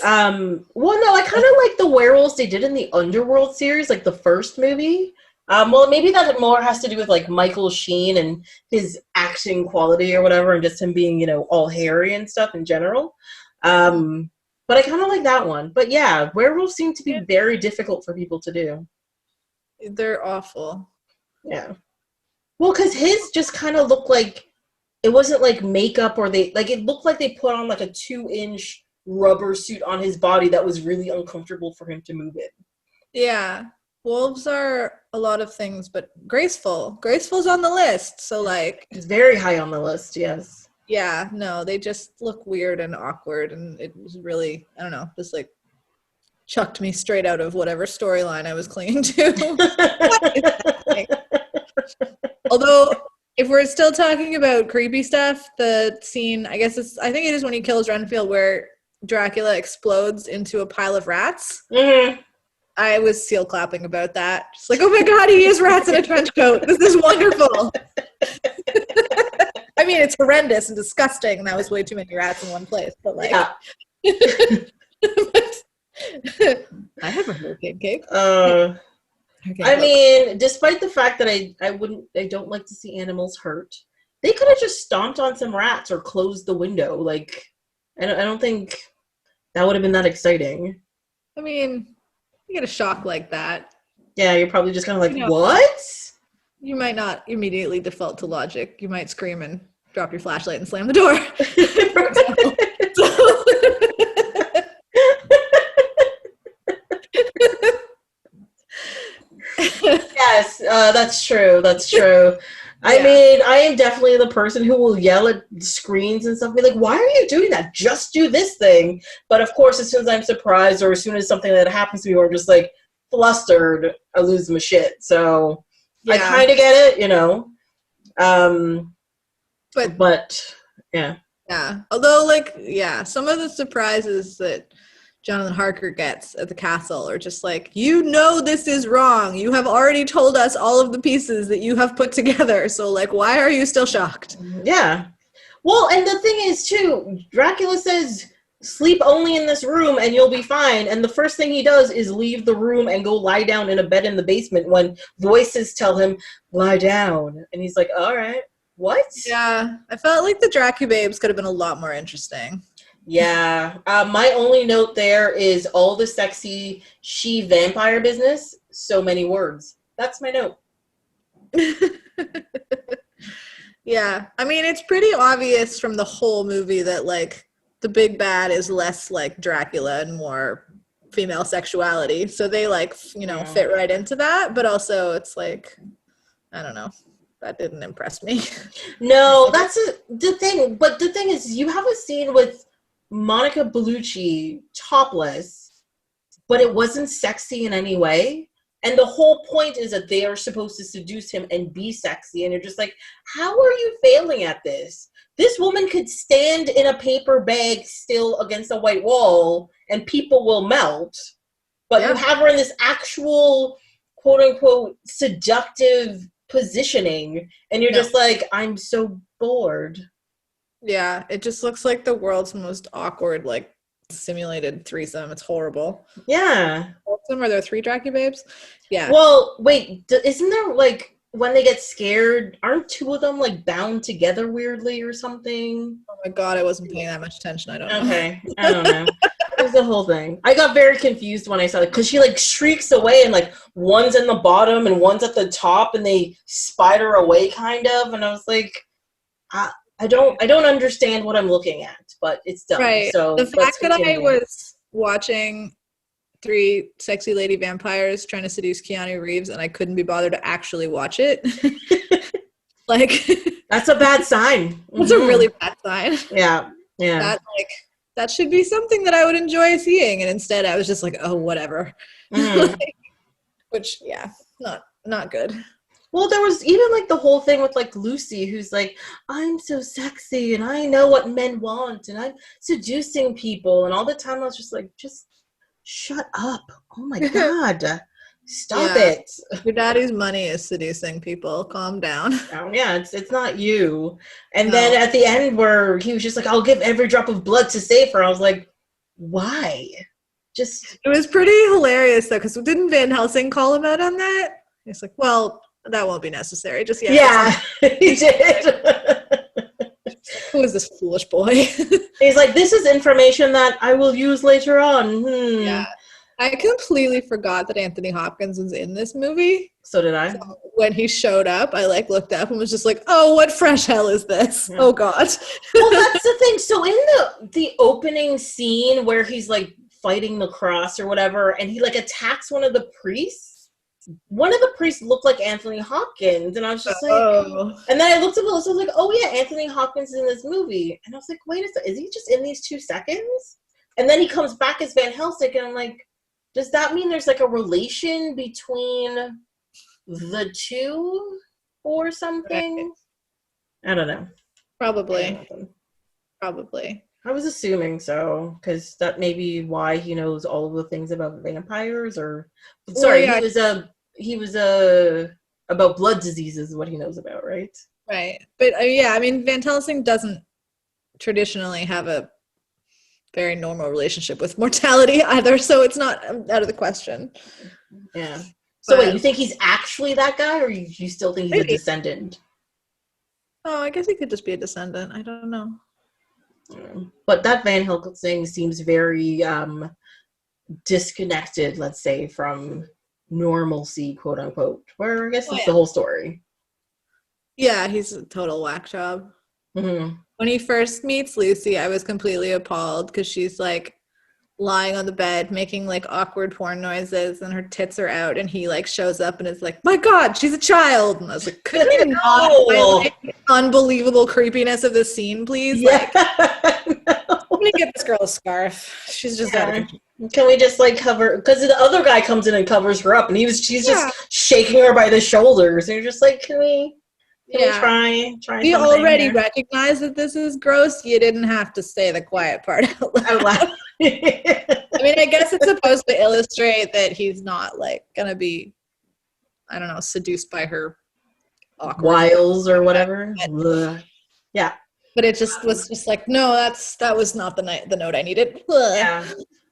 Speaker 1: no, I kind of like the werewolves they did in the Underworld series, the first movie. Well, maybe that more has to do with Michael Sheen and his acting quality or whatever, and just him being, all hairy and stuff in general. But I kind of like that one. But yeah, werewolves seem to be very difficult for people to do.
Speaker 2: They're awful.
Speaker 1: Yeah. Well, because his just kind of looked like it wasn't makeup, or it looked like they put on a 2-inch rubber suit on his body that was really uncomfortable for him to move in.
Speaker 2: Yeah. Wolves are a lot of things, but graceful. Graceful's on the list. So, like...
Speaker 1: It's very high on the list, yes.
Speaker 2: Yeah, no, they just look weird and awkward, and it was really, I don't know, just like chucked me straight out of whatever storyline I was clinging to. Although, if we're still talking about creepy stuff, the scene, I think it is when he kills Renfield where Dracula explodes into a pile of rats.
Speaker 1: Mm-hmm.
Speaker 2: I was seal clapping about that. Just like, oh my god, he is rats in a trench coat. This is wonderful. I mean, it's horrendous and disgusting, and that was way too many rats in one place. But like, yeah. I have a hurricane cape.
Speaker 1: I mean, despite the fact that I don't like to see animals hurt, they could have just stomped on some rats or closed the window. Like, I don't think that would have been that exciting.
Speaker 2: I mean, you get a shock like that.
Speaker 1: Yeah, you're probably just kind of like, what?
Speaker 2: You might not immediately default to logic. You might scream and drop your flashlight and slam the door.
Speaker 1: Yes, that's true. That's true. I mean, I am definitely the person who will yell at screens and stuff, be like, why are you doing that? Just do this thing. But of course, as soon as I'm surprised or as soon as something that happens to me or I'm just like flustered, I lose my shit. So I kind of get it, you know. But yeah.
Speaker 2: Yeah. Although, like, some of the surprises that Jonathan Harker gets at the castle are just like, you know this is wrong. You have already told us all of the pieces that you have put together. So, like, why are you still shocked?
Speaker 1: Yeah. Well, and the thing is, too, Dracula says, sleep only in this room and you'll be fine. And the first thing he does is leave the room and go lie down in a bed in the basement when voices tell him, lie down. And he's like, all right. What? Yeah,
Speaker 2: I felt like the Dracubabes could have been a lot more interesting.
Speaker 1: Yeah. My only note there is all the sexy she-vampire business, so many words. That's my note.
Speaker 2: Yeah. I mean, it's pretty obvious from the whole movie that, like, the big bad is less like Dracula and more female sexuality. So they, like, you know, fit right into that. But also it's like, I don't know. That didn't impress me.
Speaker 1: No, that's the thing. But the thing is, you have a scene with Monica Bellucci topless, but it wasn't sexy in any way. And the whole point is that they are supposed to seduce him and be sexy. And you're just like, how are you failing at this? This woman could stand in a paper bag still against a white wall and people will melt. But you have her in this actual, quote unquote, seductive positioning, and you're just like, I'm so bored.
Speaker 2: Yeah, it just looks like the world's most awkward, like, simulated threesome. It's horrible.
Speaker 1: Yeah.
Speaker 2: Are there 3 Dracubabes? Yeah.
Speaker 1: Well, wait, isn't there, like, when they get scared, aren't 2 of them, like, bound together weirdly or something?
Speaker 2: Oh my god, I wasn't paying that much attention. I don't know.
Speaker 1: Okay, I don't know. It was the whole thing. I got very confused when I saw it, because she, like, shrieks away, and, like, one's in the bottom and one's at the top, and they spider away, kind of, and I was like, I don't understand what I'm looking at, but it's done.
Speaker 2: Right.
Speaker 1: So
Speaker 2: the fact that I was watching 3 sexy lady vampires trying to seduce Keanu Reeves and I couldn't be bothered to actually watch it. Like,
Speaker 1: that's a bad sign.
Speaker 2: That's a really bad sign.
Speaker 1: Yeah. Yeah.
Speaker 2: That should be something that I would enjoy seeing, and instead I was just like, oh, whatever. Which, not good.
Speaker 1: Well, there was even, like, the whole thing with, like, Lucy, who's like, I'm so sexy, and I know what men want, and I'm seducing people, and all the time I was just like, just shut up. Oh, my God. Stop it.
Speaker 2: Your daddy's money is seducing people. Calm down.
Speaker 1: Oh, yeah, it's not you. And then at the end where he was just like, I'll give every drop of blood to save her, I was like, why? It
Speaker 2: was pretty hilarious, though, because didn't Van Helsing call him out on that? He's like, well, that won't be necessary. Just
Speaker 1: yeah, he did.
Speaker 2: Who is this foolish boy?
Speaker 1: He's like, this is information that I will use later on.
Speaker 2: Yeah. I completely forgot that Anthony Hopkins was in this movie.
Speaker 1: So did I.
Speaker 2: So when he showed up, I like looked up and was just like, "Oh, what fresh hell is this?
Speaker 1: Yeah.
Speaker 2: Oh God!"
Speaker 1: Well, that's the thing. So in the opening scene where he's like fighting the cross or whatever, and he like attacks one of the priests. One of the priests looked like Anthony Hopkins, and I was just like, and then I looked at the list. I was like, oh yeah, Anthony Hopkins is in this movie, and I was like, wait a second, is he just in these 2 seconds? And then he comes back as Van Helsing, and I'm like, does that mean there's like a relation between the two or something? Right. I don't know.
Speaker 2: Probably.
Speaker 1: I was assuming so, because that may be why he knows all of the things about vampires, or sorry, well, yeah. he was about blood diseases is what he knows about, right?
Speaker 2: Right. But yeah, I mean, Van Helsing doesn't traditionally have a very normal relationship with mortality either, so it's not out of the question.
Speaker 1: Yeah. So wait, you think he's actually that guy, or you still think he's a descendant?
Speaker 2: Oh, I guess he could just be a descendant. I don't know.
Speaker 1: But that Van Helsing seems very disconnected, let's say, from normalcy, quote unquote. Where I guess that's the whole story.
Speaker 2: Yeah, he's a total whack job.
Speaker 1: Mm-hmm.
Speaker 2: When he first meets Lucy, I was completely appalled because she's like lying on the bed making like awkward porn noises and her tits are out, and he like shows up and is like, my God, she's a child. And I was like, could you not highlight the unbelievable creepiness of this scene, please?
Speaker 1: Yeah.
Speaker 2: Let me get this girl a scarf. She's just out of control.
Speaker 1: Can we just like cover, because the other guy comes in and covers her up, and she's just shaking her by the shoulders, and you're just like, can we try
Speaker 2: we already recognize that this is gross. You didn't have to say the quiet part out loud. I mean, I guess it's supposed to illustrate that he's not like gonna be, I don't know, seduced by her
Speaker 1: wiles or whatever. Yeah.
Speaker 2: But it just was just like, no, that was not the note I needed.
Speaker 1: Yeah.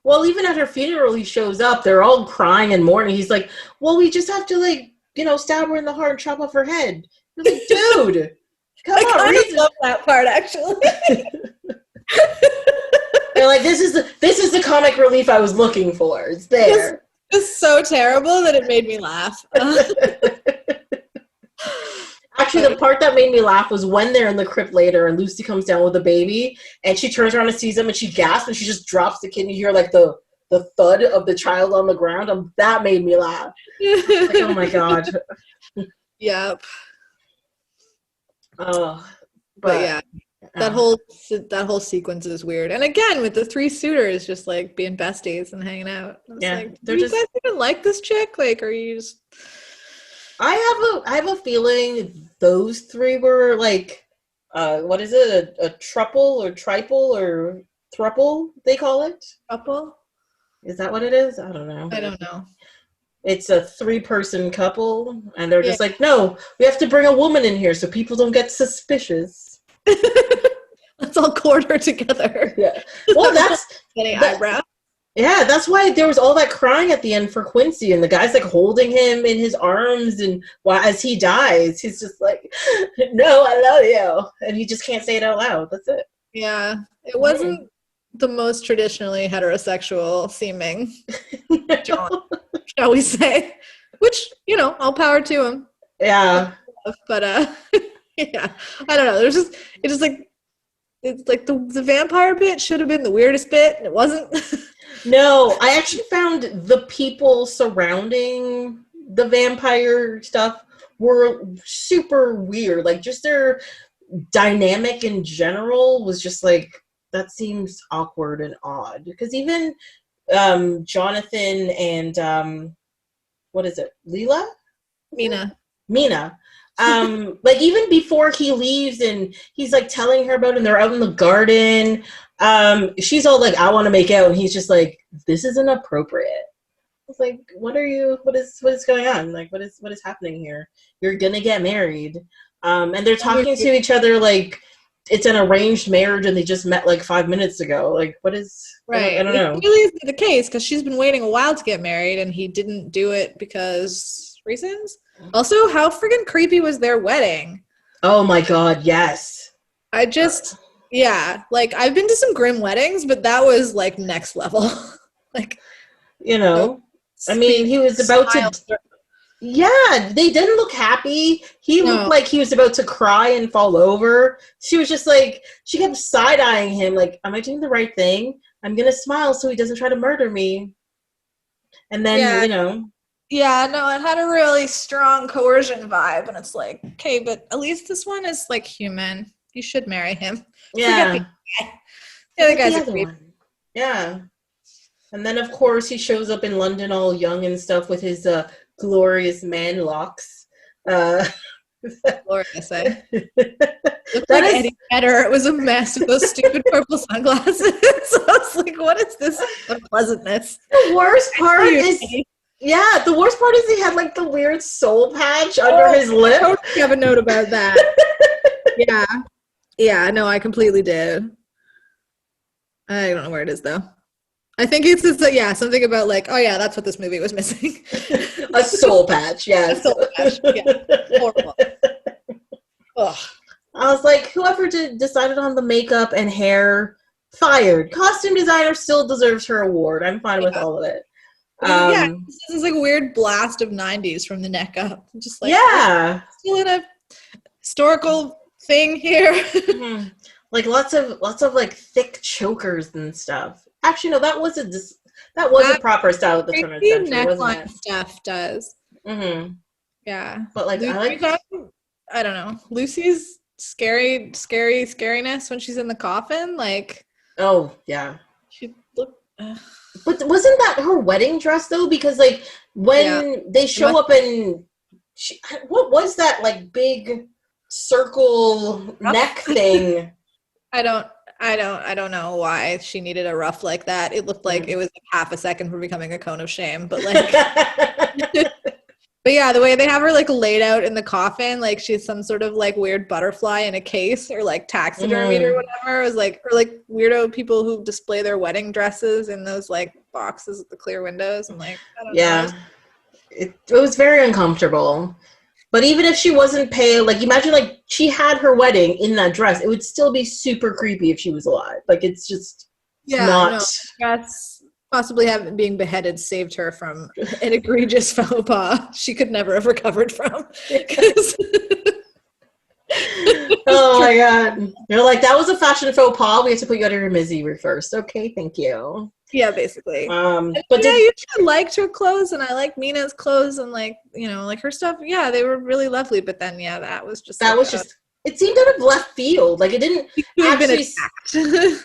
Speaker 1: Well, even at her funeral, he shows up. They're all crying and mourning. He's like, well, we just have to like, stab her in the heart and chop off her head. You're like, dude, come on.
Speaker 2: I love that part, actually.
Speaker 1: They're like, this is the comic relief I was looking for. It's there.
Speaker 2: It's so terrible that it made me laugh.
Speaker 1: Actually, the part that made me laugh was when they're in the crypt later and Lucy comes down with a baby and she turns around and sees him and she gasps and she just drops the kid and you hear like the thud of the child on the ground. That made me laugh. Like, oh my God.
Speaker 2: Yep.
Speaker 1: Oh,
Speaker 2: but yeah. That whole sequence is weird. And again, with the 3 suitors just like being besties and hanging out. Like, do you guys even like this chick? Like, are you just...
Speaker 1: I have a feeling those 3 were like, what is it? A truple or triple or thruple, they call it?
Speaker 2: Thruple?
Speaker 1: Is that what it is? I don't know.
Speaker 2: I don't know.
Speaker 1: It's a 3-person couple, and they're just like, no, we have to bring a woman in here so people don't get suspicious.
Speaker 2: Let's all court her together.
Speaker 1: Yeah. Well,
Speaker 2: eyebrow.
Speaker 1: Yeah, that's why there was all that crying at the end for Quincy, and the guy's like holding him in his arms, and as he dies, he's just like, no, I love you. And he just can't say it out loud. That's it.
Speaker 2: Yeah. It wasn't the most traditionally heterosexual seeming John, shall we say. Which, all power to him.
Speaker 1: Yeah.
Speaker 2: But yeah. I don't know. It's like the vampire bit should have been the weirdest bit, and it wasn't.
Speaker 1: No, I actually found the people surrounding the vampire stuff were super weird. Like, just their dynamic in general was just like, that seems awkward and odd. Because even Jonathan and, what is it? Leela? Mina. Like, even before he leaves and he's like telling her about it and they're out in the garden, she's all like, I want to make out, and he's just like, this is inappropriate. I was like, what is going on? Like, what is happening here? You're gonna get married. And they're talking to each other like it's an arranged marriage and they just met like 5 minutes ago. Like, what is
Speaker 2: right?
Speaker 1: I don't know.
Speaker 2: It really is the case because she's been waiting a while to get married and he didn't do it because reasons. Also, how friggin' creepy was their wedding?
Speaker 1: Oh my God, yes.
Speaker 2: Yeah, like I've been to some grim weddings, but that was like next level. Like,
Speaker 1: you
Speaker 2: So
Speaker 1: know. I mean,
Speaker 2: sweet
Speaker 1: he was about to.
Speaker 2: smile.
Speaker 1: Yeah, they didn't look happy. He looked
Speaker 2: No.
Speaker 1: like he was about to cry and fall over. She was just like, she kept side-eyeing him, like, am I doing the right thing? I'm gonna smile so he doesn't try to murder me. And then,
Speaker 2: Yeah.
Speaker 1: you know,
Speaker 2: Yeah, no, it had a really strong coercion vibe, and it's like, okay, but at least this one is like human. You should marry him. Forget the
Speaker 1: yeah,
Speaker 2: other guy. The other
Speaker 1: forget the
Speaker 2: guy's a
Speaker 1: other
Speaker 2: creep.
Speaker 1: one. Yeah. And then, of course, he shows up in London all young and stuff with his glorious man locks. Uh,
Speaker 2: Glorious, eh? Looked
Speaker 1: that
Speaker 2: like
Speaker 1: is,
Speaker 2: Eddie Vedder. It was a mess with those stupid purple sunglasses. So I was like, what is this unpleasantness?
Speaker 1: the worst
Speaker 2: I see
Speaker 1: part
Speaker 2: you,
Speaker 1: is,
Speaker 2: Eddie.
Speaker 1: yeah, the worst part is he had like the weird soul patch under
Speaker 2: Oh,
Speaker 1: his lip.
Speaker 2: I totally have a note about that. Yeah. Yeah, no, I completely did. I don't know where it is though. I think it's just, yeah, something about like, oh yeah, that's what this movie was missing.
Speaker 1: A soul patch,
Speaker 2: A
Speaker 1: yes.
Speaker 2: soul patch. Yeah. Horrible. Ugh.
Speaker 1: I was like, whoever decided on the makeup and hair, fired. Costume designer still deserves her award. I'm fine with
Speaker 2: Yeah.
Speaker 1: all of it.
Speaker 2: Yeah, this is like a weird blast of 90s from the neck up. Just like,
Speaker 1: Yeah.
Speaker 2: still in a historical thing here.
Speaker 1: Mhm. Like lots of like thick chokers and stuff. Actually, no, that was a
Speaker 2: That
Speaker 1: proper style of the turn of the
Speaker 2: crazy
Speaker 1: century, wasn't
Speaker 2: neckline
Speaker 1: it?
Speaker 2: stuff does.
Speaker 1: Mm-hmm.
Speaker 2: Yeah.
Speaker 1: But like, I like.
Speaker 2: I don't know. Lucy's scariness when she's in the coffin. Like,
Speaker 1: Oh yeah.
Speaker 2: she looked.
Speaker 1: But wasn't that her wedding dress though? Because like
Speaker 2: Yeah.
Speaker 1: when they show up and what was that like big circle neck thing?
Speaker 2: I don't know why she needed a ruff like that. It looked like it was like half a second for becoming a cone of shame, but like but yeah, the way they have her like laid out in the coffin, like she's some sort of like weird butterfly in a case or like taxidermied or whatever. It was like, or like weirdo people who display their wedding dresses in those like boxes with the clear windows. And like, I don't know.
Speaker 1: It was very uncomfortable. But even if she wasn't pale, like imagine like she had her wedding in that dress, it would still be super creepy if she was alive. Like it's just
Speaker 2: Yeah,
Speaker 1: not.
Speaker 2: no, that's possibly having being beheaded saved her from an egregious faux pas she could never have recovered from.
Speaker 1: Oh my god! They're like, that was a fashion faux pas. We have to put you under your misery first. Okay, thank you.
Speaker 2: Yeah, basically.
Speaker 1: But
Speaker 2: yeah, you liked her clothes, and I liked Mina's clothes, and like like her stuff. Yeah, they were really lovely. But then, yeah, that was just
Speaker 1: that
Speaker 2: like
Speaker 1: was just. It seemed out of left field. Like it didn't actually.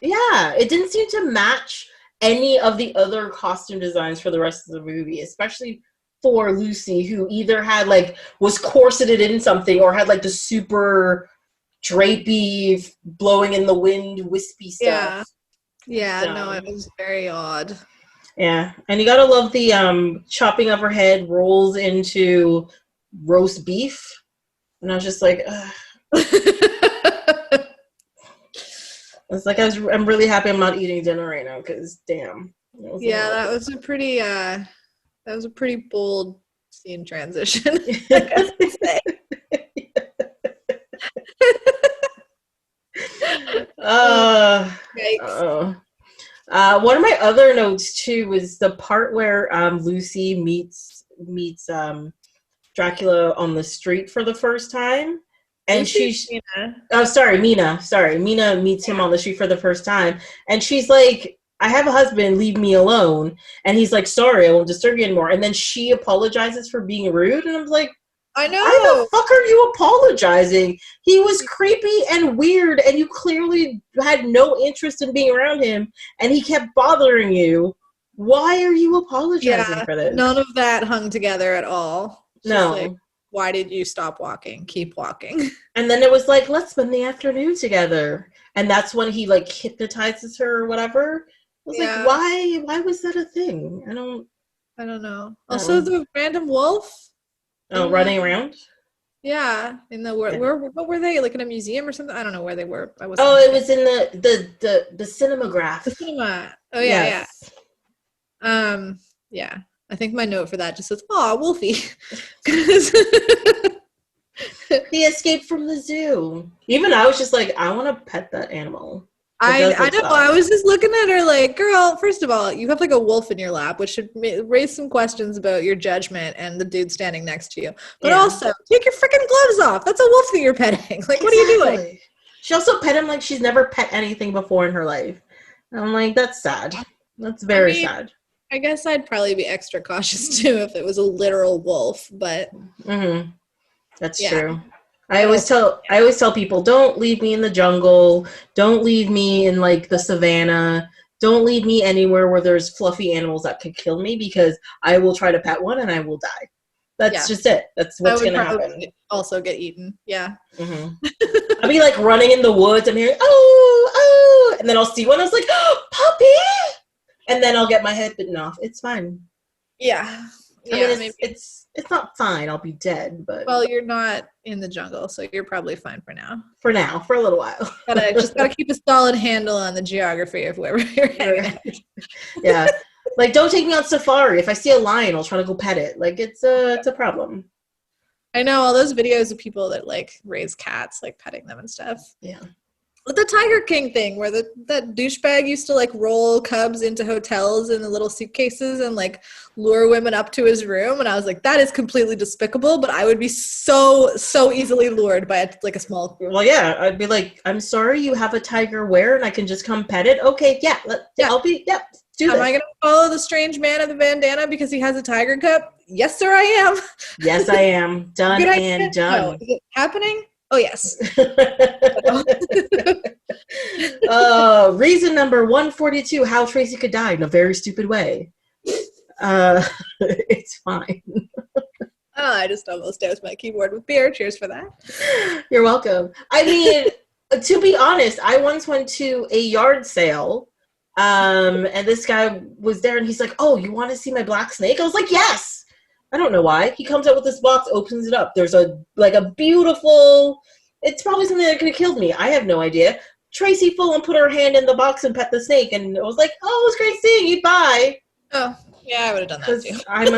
Speaker 1: Yeah, it didn't seem to match any of the other costume designs for the rest of the movie, especially for Lucy, who either had like was corseted in something or had like the super drapey, blowing in the wind, wispy stuff.
Speaker 2: Yeah, no, it was very odd.
Speaker 1: Yeah, and you gotta love the chopping of her head rolls into roast beef, and I was just like, ugh. It's like I'm really happy I'm not eating dinner right now because damn.
Speaker 2: That was a pretty bold scene transition. I guess to say.
Speaker 1: One of my other notes too was the part where Lucy meets Dracula on the street for the first time. And she's Mina meets him on the street for the first time, and she's like, I have a husband, leave me alone. And he's like, sorry, I won't disturb you anymore. And then she apologizes for being rude, and I was like,
Speaker 2: I know.
Speaker 1: Why the fuck are you apologizing? He was creepy and weird, and you clearly had no interest in being around him, and he kept bothering you. Why are you apologizing for this?
Speaker 2: None of that hung together at all.
Speaker 1: No.
Speaker 2: Like, why did you stop walking? Keep walking.
Speaker 1: And then it was like, let's spend the afternoon together. And that's when he like hypnotizes her or whatever. I was like, why was that a thing? I don't
Speaker 2: know. Also, the random wolf.
Speaker 1: Running around?
Speaker 2: Yeah. In the where what were they? Like in a museum or something? I don't know where they were.
Speaker 1: It was in the cinematograph.
Speaker 2: The cinema. Oh yeah, yes. Yeah. I think my note for that just says, "Aw, Wolfie."
Speaker 1: He escaped from the zoo. Even I was just like, I want to pet that animal.
Speaker 2: I know. I was just looking at her like, girl, first of all, you have like a wolf in your lap, which should raise some questions about your judgment and the dude standing next to you. But also, take your freaking gloves off. That's a wolf that you're petting. Like, what are you doing?
Speaker 1: She also pet him like she's never pet anything before in her life. And I'm like, that's sad. That's very sad.
Speaker 2: I guess I'd probably be extra cautious too if it was a literal wolf, but
Speaker 1: that's true. I always tell people, don't leave me in the jungle. Don't leave me in like the savannah. Don't leave me anywhere where there's fluffy animals that could kill me, because I will try to pet one and I will die. That's just it. That's what's going to happen.
Speaker 2: Also get eaten. Yeah.
Speaker 1: I'll be like running in the woods and hearing, oh, and then I'll see one. I was like, oh, puppy. And then I'll get my head bitten off. It's fine.
Speaker 2: Yeah.
Speaker 1: I mean, it's not fine. I'll be dead, but
Speaker 2: well, you're not in the jungle, so you're probably fine for now.
Speaker 1: For a little while.
Speaker 2: Gotta keep a solid handle on the geography of wherever you're hanging out.
Speaker 1: Yeah, like don't take me on safari. If I see a lion, I'll try to go pet it. Like it's a problem.
Speaker 2: I know all those videos of people that like raise cats, like petting them and stuff.
Speaker 1: Yeah.
Speaker 2: With the Tiger King thing, where that douchebag used to like roll cubs into hotels in the little suitcases and like lure women up to his room, and I was like, that is completely despicable. But I would be so easily lured by a small.
Speaker 1: Well, yeah, I'd be like, I'm sorry, you have a tiger where, and I can just come pet it. Okay, yeah, I'll be do this.
Speaker 2: Am I gonna follow the strange man of the bandana because he has a tiger cup? Yes, sir, I am.
Speaker 1: Yes, I am. Done and done.
Speaker 2: No, is it happening? Oh, yes.
Speaker 1: Reason number 142, how Tracy could die in a very stupid way. It's fine.
Speaker 2: I just almost doused my keyboard with beer. Cheers for that.
Speaker 1: You're welcome. I mean, to be honest, I once went to a yard sale, and this guy was there, and he's like, oh, you want to see my black snake? I was like, yes. I don't know why. He comes out with this box, opens it up. There's a beautiful, it's probably something that could have killed me. I have no idea. Tracy full and put her hand in the box and pet the snake, and it was like, oh, it was great seeing you. Bye.
Speaker 2: Oh, yeah, I would have done that too.
Speaker 1: I'm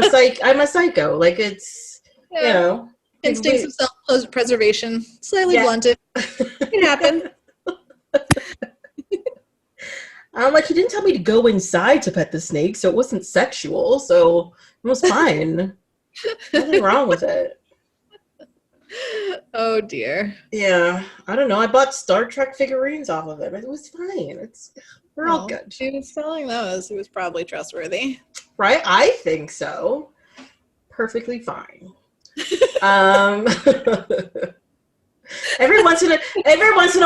Speaker 1: a psycho. Like it's, you know.
Speaker 2: Instincts of self-preservation, slightly blunted. It happened.
Speaker 1: I'm like, he didn't tell me to go inside to pet the snake, so it wasn't sexual, so it was fine. Nothing wrong with it.
Speaker 2: Oh dear.
Speaker 1: Yeah, I don't know. I bought Star Trek figurines off of it. It was fine. We're all good.
Speaker 2: He was selling those. He was probably trustworthy.
Speaker 1: Right? I think so. Perfectly fine. Every once in a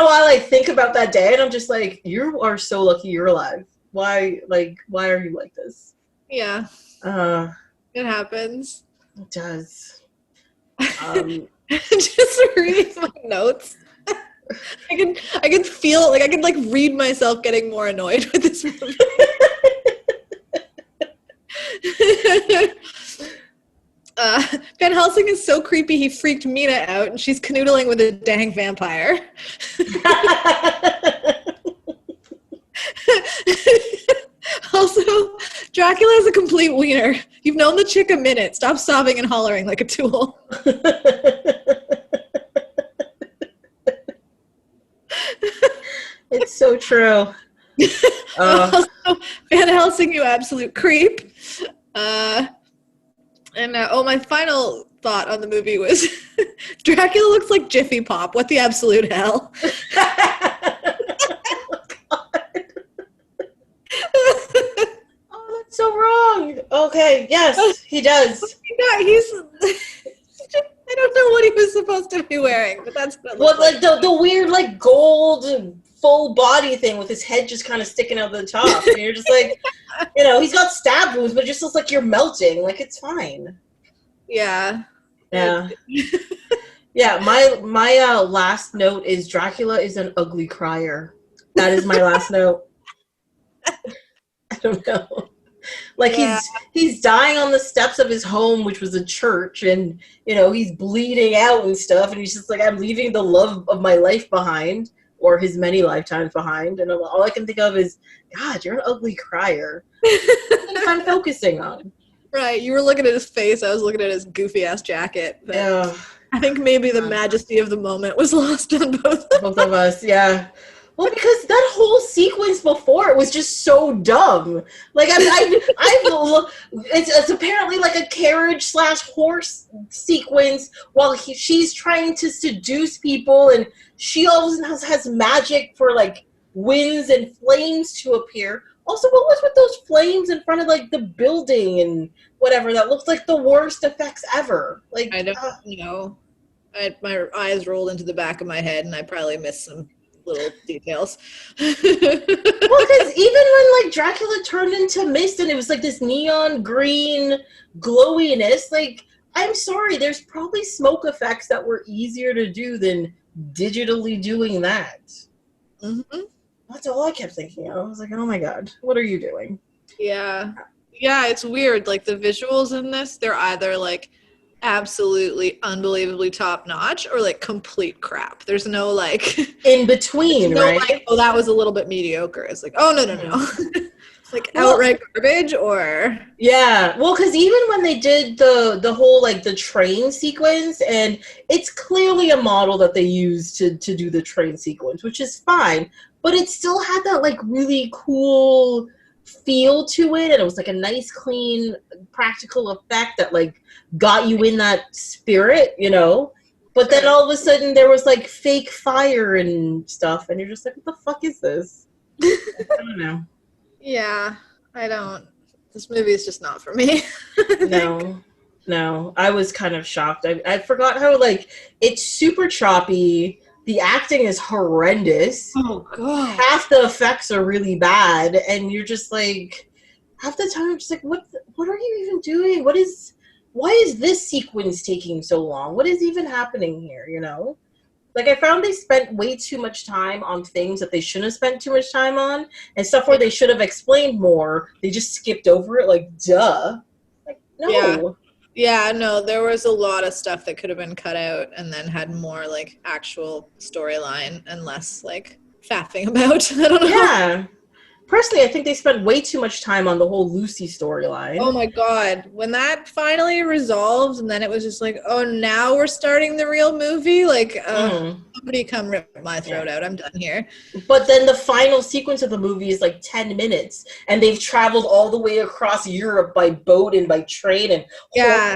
Speaker 1: while, I think about that day, and I'm just like, you are so lucky you're alive. Why are you like this?
Speaker 2: Yeah. It happens.
Speaker 1: It does.
Speaker 2: Just reading my notes. I can feel like I can like read myself getting more annoyed with this movie. Van Helsing is so creepy he freaked Mina out, and she's canoodling with a dang vampire. Also, Dracula is a complete wiener. You've known the chick a minute. Stop sobbing and hollering like a tool.
Speaker 1: It's so true.
Speaker 2: Also, Van Helsing, you absolute creep. My final thought on the movie was Dracula looks like Jiffy Pop. What the absolute hell?
Speaker 1: Oh, that's so wrong. Okay, yes, he does.
Speaker 2: Yeah, I don't know what he was supposed to be wearing, but that's what it
Speaker 1: looks like. The weird like gold full body thing with his head just kind of sticking out the top. And you're just like, he's got stab wounds, but it just looks like you're melting. Like, it's fine.
Speaker 2: Yeah.
Speaker 1: Yeah. Yeah, my last note is Dracula is an ugly crier. That is my last note. I don't know. Like, he's dying on the steps of his home, which was a church, and, he's bleeding out and stuff, and he's just like, I'm leaving the love of my life behind, or his many lifetimes behind, and all I can think of is, God, you're an ugly crier. That's what I'm focusing on.
Speaker 2: Right, you were looking at his face, I was looking at his goofy-ass jacket.
Speaker 1: Yeah.
Speaker 2: I think maybe the majesty of the moment was lost on both
Speaker 1: of us, yeah. Well, because that whole sequence before it was just so dumb. Like it's apparently like a carriage/horse sequence while she's trying to seduce people, and she always has magic for like winds and flames to appear. Also, what was with those flames in front of like the building and whatever? That looks like the worst effects ever. Like
Speaker 2: I don't know. My eyes rolled into the back of my head, and I probably missed some little details.
Speaker 1: Well, because even when like Dracula turned into mist and it was like this neon green glowiness, like I'm sorry, there's probably smoke effects that were easier to do than digitally doing that.
Speaker 2: Mm-hmm.
Speaker 1: That's all I kept thinking of. I was like, oh my god, what are you doing?
Speaker 2: Yeah, it's weird. Like the visuals in this, they're either like absolutely unbelievably top notch or like complete crap. There's no like
Speaker 1: in between, right?
Speaker 2: Like, oh, that was a little bit mediocre. It's like, oh no. Like outright garbage or
Speaker 1: yeah. Well, because even when they did the whole like the train sequence, and it's clearly a model that they used to do the train sequence, which is fine, but it still had that like really cool feel to it, and it was like a nice clean practical effect that like got you in that spirit, you know. But then all of a sudden there was like fake fire and stuff, and you're just like, what the fuck is this? I don't know.
Speaker 2: Yeah, this movie is just not for me.
Speaker 1: No, I was kind of shocked. I forgot how like it's super choppy. The acting is horrendous.
Speaker 2: Oh god.
Speaker 1: Half the effects are really bad, and you're just like, half the time I'm just like, what are you even doing? Why is this sequence taking so long? What is even happening here, you know? Like, I found they spent way too much time on things that they shouldn't have spent too much time on, and stuff where they should have explained more. They just skipped over it, like, duh. Like, no.
Speaker 2: Yeah, no, there was a lot of stuff that could have been cut out and then had more, like, actual storyline and less, like, faffing about. I don't know.
Speaker 1: Yeah. Personally, I think they spent way too much time on the whole Lucy storyline.
Speaker 2: Oh my god. When that finally resolved and then it was just like, oh, now we're starting the real movie? Like, somebody come rip my throat out. I'm done here.
Speaker 1: But then the final sequence of the movie is like 10 minutes, and they've traveled all the way across Europe by boat and by train and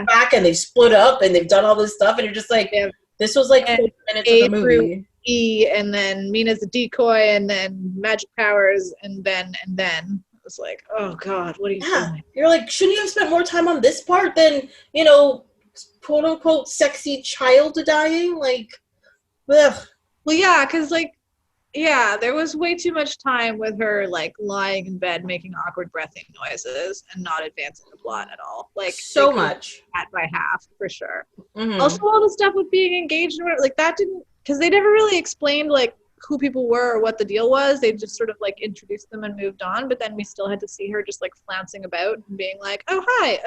Speaker 1: back, and they've split up and they've done all this stuff, and you're just like, this was like 40 minutes of the movie.
Speaker 2: E, and then Mina's a decoy, and then magic powers, and then it was like, oh god, what are you doing?
Speaker 1: You're like, shouldn't you have spent more time on this part than, you know, quote unquote sexy child dying? Like, ugh.
Speaker 2: Well, yeah, because like, yeah, there was way too much time with her like lying in bed making awkward breathing noises and not advancing the plot at all. Like
Speaker 1: so much
Speaker 2: by half for sure. Mm-hmm. Also, all the stuff with being engaged and like that didn't. Because they never really explained, like, who people were or what the deal was. They just sort of, like, introduced them and moved on. But then we still had to see her just, like, flouncing about and being like, oh, hi.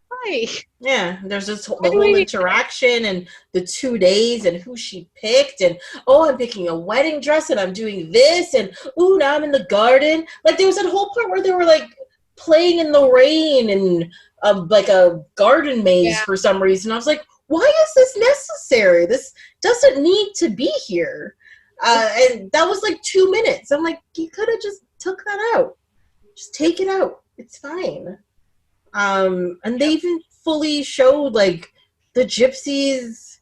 Speaker 2: Hi.
Speaker 1: Yeah, there's this the whole interaction and the 2 days and who she picked. And, oh, I'm picking a wedding dress and I'm doing this. And, ooh, now I'm in the garden. Like, there was that whole part where they were, like, playing in the rain and, like, a garden maze for some reason. I was like, why is this necessary? This doesn't need to be here. And that was like 2 minutes. I'm like, you could have just took that out. Just take it out. It's fine. And they even fully showed like the gypsies,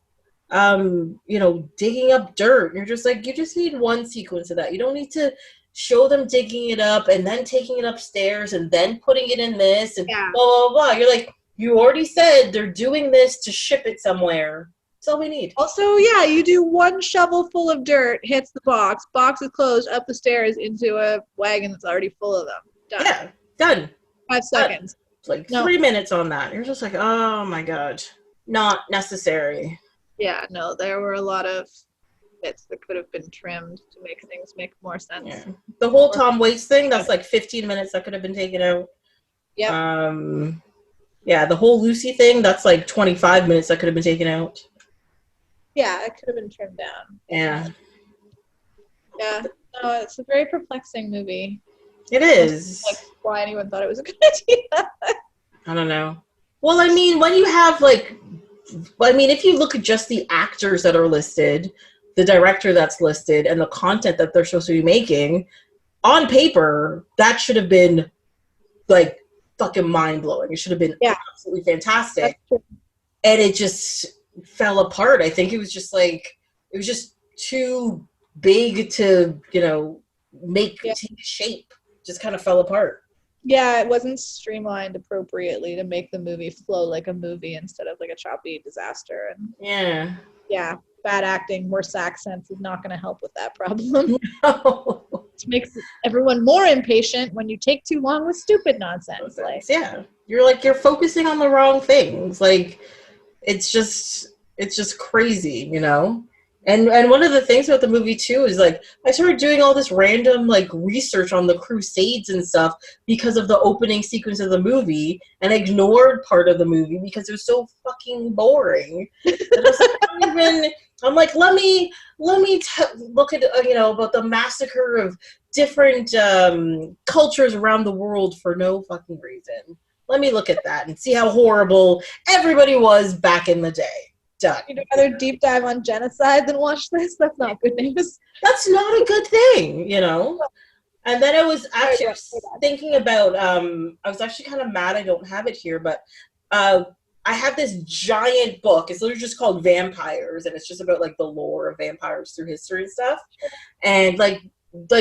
Speaker 1: you know, digging up dirt. You're just like, you just need one sequence of that. You don't need to show them digging it up and then taking it upstairs and then putting it in this and blah, blah, blah. You're like, you already said they're doing this to ship it somewhere. That's all we need.
Speaker 2: Also, yeah, you do one shovel full of dirt, hits the box is closed, up the stairs into a wagon that's already full of them. Done.
Speaker 1: Yeah, done.
Speaker 2: 5 seconds.
Speaker 1: It's like 3 minutes on that. You're just like, oh my god. Not necessary.
Speaker 2: Yeah, no, there were a lot of bits that could have been trimmed to make things make more sense.
Speaker 1: Yeah. The whole Tom Waits thing, that's like 15 minutes that could have been taken out.
Speaker 2: Yeah.
Speaker 1: Yeah, the whole Lucy thing, that's like 25 minutes that could have been taken out.
Speaker 2: Yeah, it could have been trimmed down.
Speaker 1: Yeah.
Speaker 2: Yeah. No, it's a very perplexing movie.
Speaker 1: It is.
Speaker 2: Like, why anyone thought it was a good idea.
Speaker 1: I don't know. Well, I mean, when you have like, if you look at just the actors that are listed the director that's listed and the content that they're supposed to be making, on paper, that should have been like fucking mind-blowing. It should have been absolutely fantastic. And it just fell apart. I think it was just too big to, take shape. Just kind of fell apart.
Speaker 2: Yeah, it wasn't streamlined appropriately to make the movie flow like a movie instead of like a choppy disaster. And yeah, bad acting, worse accents is not going to help with that problem.
Speaker 1: No.
Speaker 2: It makes everyone more impatient when you take too long with stupid nonsense.
Speaker 1: You're focusing on the wrong things. Like, it's just crazy, And one of the things about the movie too is like I started doing all this random like research on the Crusades and stuff because of the opening sequence of the movie, and I ignored part of the movie because it was so fucking boring. I'm like, let me look at about the massacre of different cultures around the world for no fucking reason. Let me look at that and see how horrible everybody was back in the day. Done.
Speaker 2: You'd rather deep dive on genocide than watch this? That's not good news.
Speaker 1: That's not a good thing, And then I was actually thinking about, I was actually kind of mad I don't have it here, but I have this giant book. It's literally just called Vampires, and it's just about like the lore of vampires through history and stuff. And like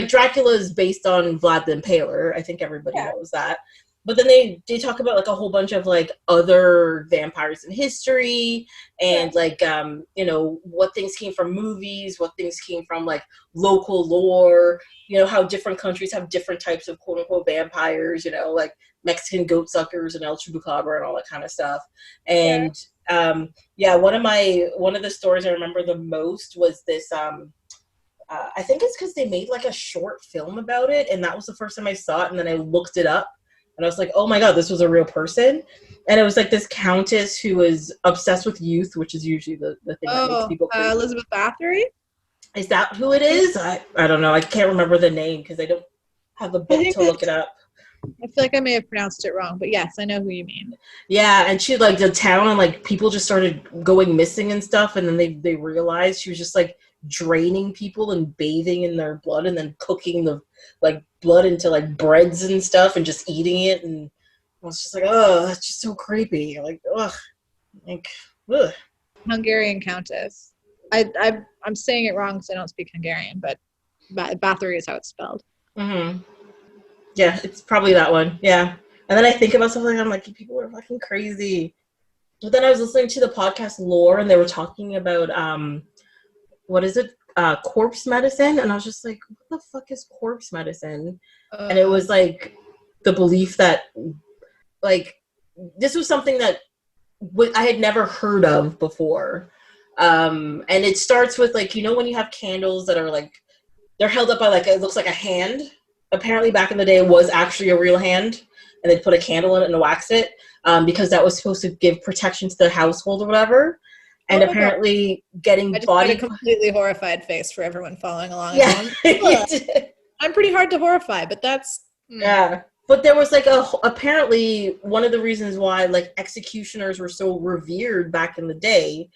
Speaker 1: Dracula is based on Vlad the Impaler. I think everybody knows that. But then they talk about like a whole bunch of like other vampires in history and like, what things came from movies, what things came from like local lore, how different countries have different types of quote unquote vampires, like Mexican goat suckers and El Chupacabra and all that kind of stuff. And one of the stories I remember the most was this, I think it's because they made like a short film about it, and that was the first time I saw it, and then I looked it up. And I was like, oh my God, this was a real person. And it was like this countess who was obsessed with youth, which is usually the thing that makes people crazy.
Speaker 2: Elizabeth Bathory?
Speaker 1: Is that who it is? I don't know. I can't remember the name because I don't have the book to look it up.
Speaker 2: I feel like I may have pronounced it wrong, but yes, I know who you mean.
Speaker 1: Yeah, and she like the town and like people just started going missing and stuff, and then they realized she was just like draining people and bathing in their blood and then cooking the like blood into like breads and stuff and just eating it, and I was just like, oh, that's just so creepy. Like, ugh.
Speaker 2: Hungarian countess. I'm saying it wrong because I don't speak Hungarian, but Bathory is how it's spelled.
Speaker 1: Mm-hmm. Yeah, it's probably that one. Yeah. And then I think about something, I'm like, people are fucking crazy. But then I was listening to the podcast Lore, and they were talking about, what is it? Corpse medicine. And I was just like, what the fuck is corpse medicine? And it was like the belief that, like, this was something that I had never heard of before. And it starts with, like, when you have candles that are, like, they're held up by, like, it looks like a hand. Apparently back in the day it was actually a real hand, and they'd put a candle in it and wax it because that was supposed to give protection to the household or whatever. And apparently getting
Speaker 2: I just made a completely horrified face for everyone following along.
Speaker 1: Yeah.
Speaker 2: I'm pretty hard to horrify, but that's...
Speaker 1: Yeah. But there was like apparently one of the reasons why like executioners were so revered back in the day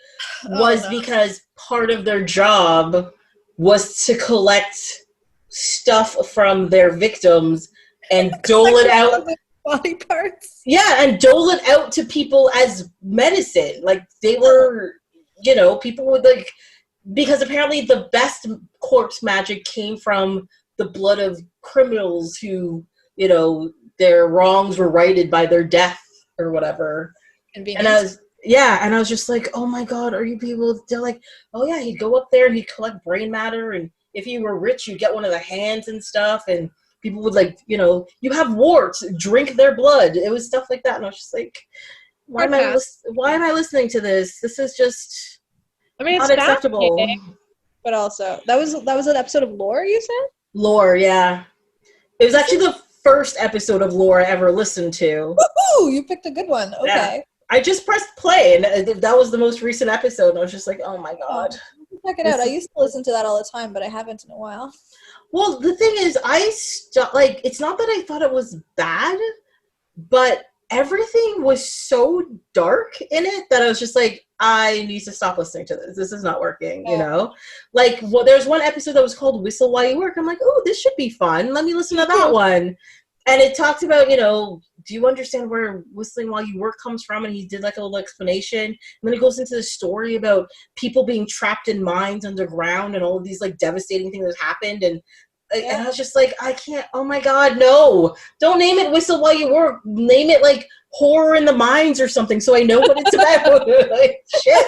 Speaker 1: was because part of their job was to collect stuff from their victims and dole it out.
Speaker 2: Body parts.
Speaker 1: Yeah, and dole it out to people as medicine. Like they were, people would like, because apparently the best corpse magic came from the blood of criminals who, their wrongs were righted by their death or whatever. And I was just like, oh my God, are you people? They're like, oh yeah, he'd go up there and he'd collect brain matter, and if you were rich, you'd get one of the hands and stuff, and people would like, you have warts, drink their blood. It was stuff like that, and I was just like, why am I listening to this? This is just not acceptable.
Speaker 2: But also, that was an episode of Lore, you said?
Speaker 1: Lore, yeah. It was actually the first episode of Lore I ever listened to.
Speaker 2: Woohoo! You picked a good one. Okay.
Speaker 1: Yeah. I just pressed play, and that was the most recent episode, and I was just like, oh my God.
Speaker 2: Check it out. I used to listen to that all the time, but I haven't in a while.
Speaker 1: Well, the thing is, it's not that I thought it was bad, but everything was so dark in it that I was just like, I need to stop listening to this. This is not working, you know? Like, well, there's one episode that was called Whistle While You Work. I'm like, oh, this should be fun. Let me listen to that one. And it talked about, you know, do you understand where whistling while you work comes from? And he did like a little explanation. And then it goes into the story about people being trapped in mines underground and all of these like devastating things that happened. And I was just like, I can't, oh my God, no. Don't name it Whistle While You Work. Name it like Horror in the Mines or something so I know what it's about. Like, shit.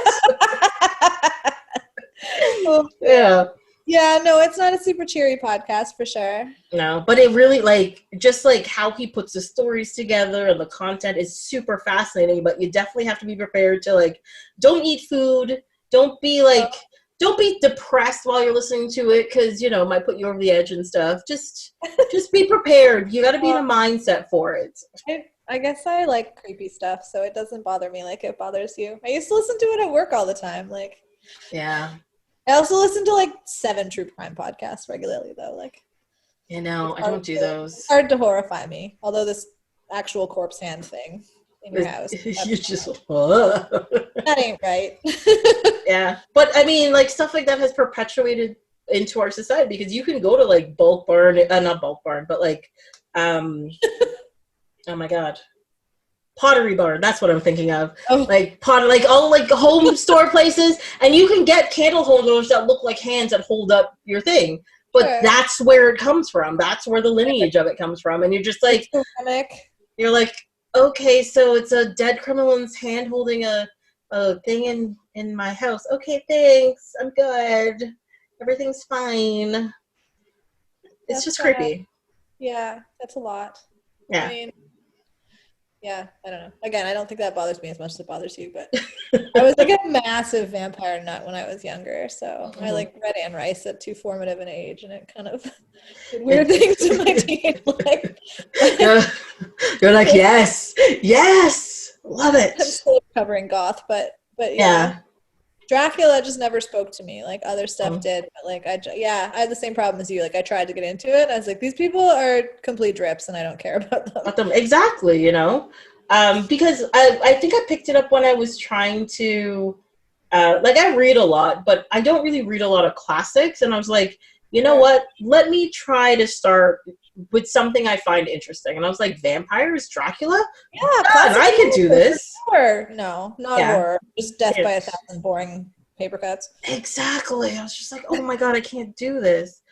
Speaker 1: Yeah.
Speaker 2: Yeah, no, it's not a super cheery podcast for sure.
Speaker 1: No, but it really, like, just like how he puts the stories together and the content is super fascinating, but you definitely have to be prepared to, like, don't eat food. Don't be, like, don't be depressed while you're listening to it because, you know, it might put you over the edge and stuff. Just be prepared. You got to be in a mindset for it.
Speaker 2: I guess I like creepy stuff, so it doesn't bother me like it bothers you. I used to listen to it at work all the time. Like,
Speaker 1: yeah.
Speaker 2: I also listen to like 7 true crime podcasts regularly, though. Like,
Speaker 1: you know, I don't do those.
Speaker 2: It's hard to horrify me. Although this actual corpse hand thing in your house,
Speaker 1: you just
Speaker 2: that ain't right.
Speaker 1: Yeah, but I mean, like stuff like that has perpetuated into our society because you can go to like Bulk Barn, not Bulk Barn, but like, oh my God. Pottery Barn, that's what I'm thinking of. Like like all like home store places, and you can get candle holders that look like hands that hold up your thing. But that's where it comes from. That's where the lineage of it comes from. And you're just like, you're like, okay, so it's a dead criminal's hand holding a thing in my house. Okay, thanks. I'm good. Everything's fine. It's just creepy.
Speaker 2: Yeah, that's a lot.
Speaker 1: Yeah.
Speaker 2: I mean, yeah, I don't know. Again, I don't think that bothers me as much as it bothers you, but I was like a massive vampire nut when I was younger, so I like read Anne Rice at too formative an age, and it kind of did weird things in my teen life.
Speaker 1: You're like, yes, love it.
Speaker 2: I'm still covering goth, but yeah. Dracula just never spoke to me. Like other stuff did, but like I had the same problem as you. Like I tried to get into it. I was like, these people are complete drips, and I don't care about them.
Speaker 1: Exactly, you know, because I think I picked it up when I was trying to, like I read a lot, but I don't really read a lot of classics, and I was like, you know what? Let me try to start with something I find interesting. And I was like, vampires, Dracula?
Speaker 2: Yeah,
Speaker 1: I could do this.
Speaker 2: No, not horror. Just death by 1,000 boring paper cuts.
Speaker 1: Exactly. I was just like, oh my God, I can't do this.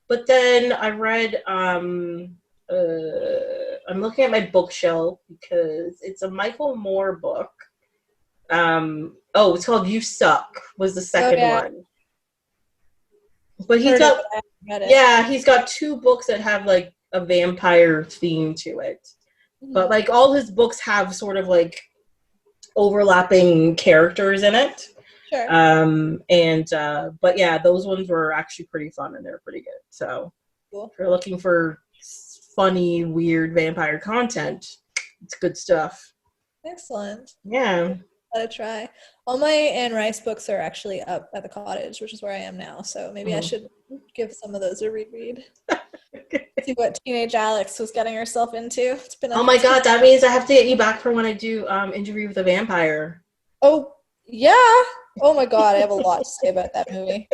Speaker 1: But then I read, I'm looking at my bookshelf because it's a Michael Moore book. It's called You Suck, was the second one. But he's got 2 books that have like a vampire theme to it. But like all his books have sort of like overlapping characters in it.
Speaker 2: Sure.
Speaker 1: But yeah, those ones were actually pretty fun and they're pretty good. So
Speaker 2: cool.
Speaker 1: If you're looking for funny, weird vampire content, it's good stuff.
Speaker 2: Excellent.
Speaker 1: Yeah.
Speaker 2: Let it try. All my Anne Rice books are actually up at the cottage, which is where I am now. So maybe I should give some of those a reread. See what teenage Alix was getting herself into. It's been.
Speaker 1: Oh my God, that means I have to get you back for when I do Interview with a Vampire.
Speaker 2: Oh yeah. Oh my God, I have a lot to say about that movie.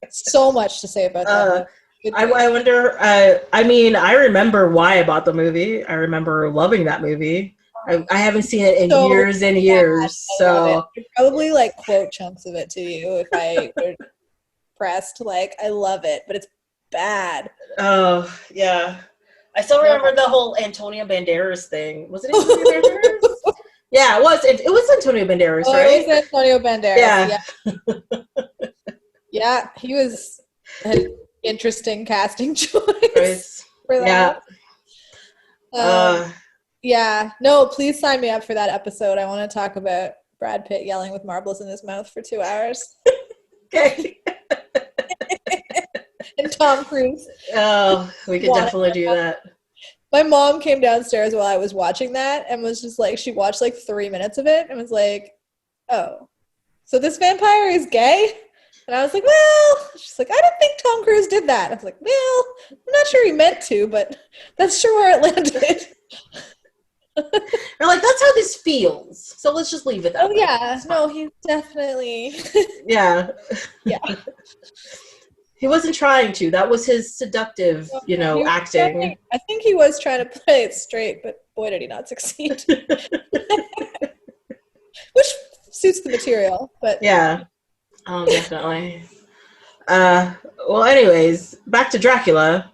Speaker 2: So much to say about that movie.
Speaker 1: I wonder. I mean, I remember why I bought the movie. I remember loving that movie. I haven't seen it in years and years, so
Speaker 2: I'd probably like quote chunks of it to you if I were pressed. Like, I love it, but it's bad.
Speaker 1: Oh yeah, I still remember the whole Antonio Banderas thing. Was it Antonio Banderas? Yeah, it was. It was Antonio Banderas, right?
Speaker 2: It was Antonio Banderas. Yeah. Yeah, he was an interesting casting choice for that. Yeah, no, please sign me up for that episode. I want to talk about Brad Pitt yelling with marbles in his mouth for 2 hours.
Speaker 1: Okay.
Speaker 2: And Tom Cruise.
Speaker 1: Oh, we could definitely do that.
Speaker 2: My mom came downstairs while I was watching that and was just like, she watched like 3 minutes of it and was like, oh, so this vampire is gay? And I was like, well, she's like, I didn't think Tom Cruise did that. I was like, well, I'm not sure he meant to, but that's sure where it landed.
Speaker 1: They're like, that's how this feels. So let's just leave it that way.
Speaker 2: Yeah. No, he's definitely.
Speaker 1: Yeah.
Speaker 2: Yeah.
Speaker 1: He wasn't trying to. That was his seductive, acting.
Speaker 2: I think he was trying to play it straight, but boy, did he not succeed. Which suits the material, but
Speaker 1: yeah. Oh, definitely. Well, anyways, back to Dracula.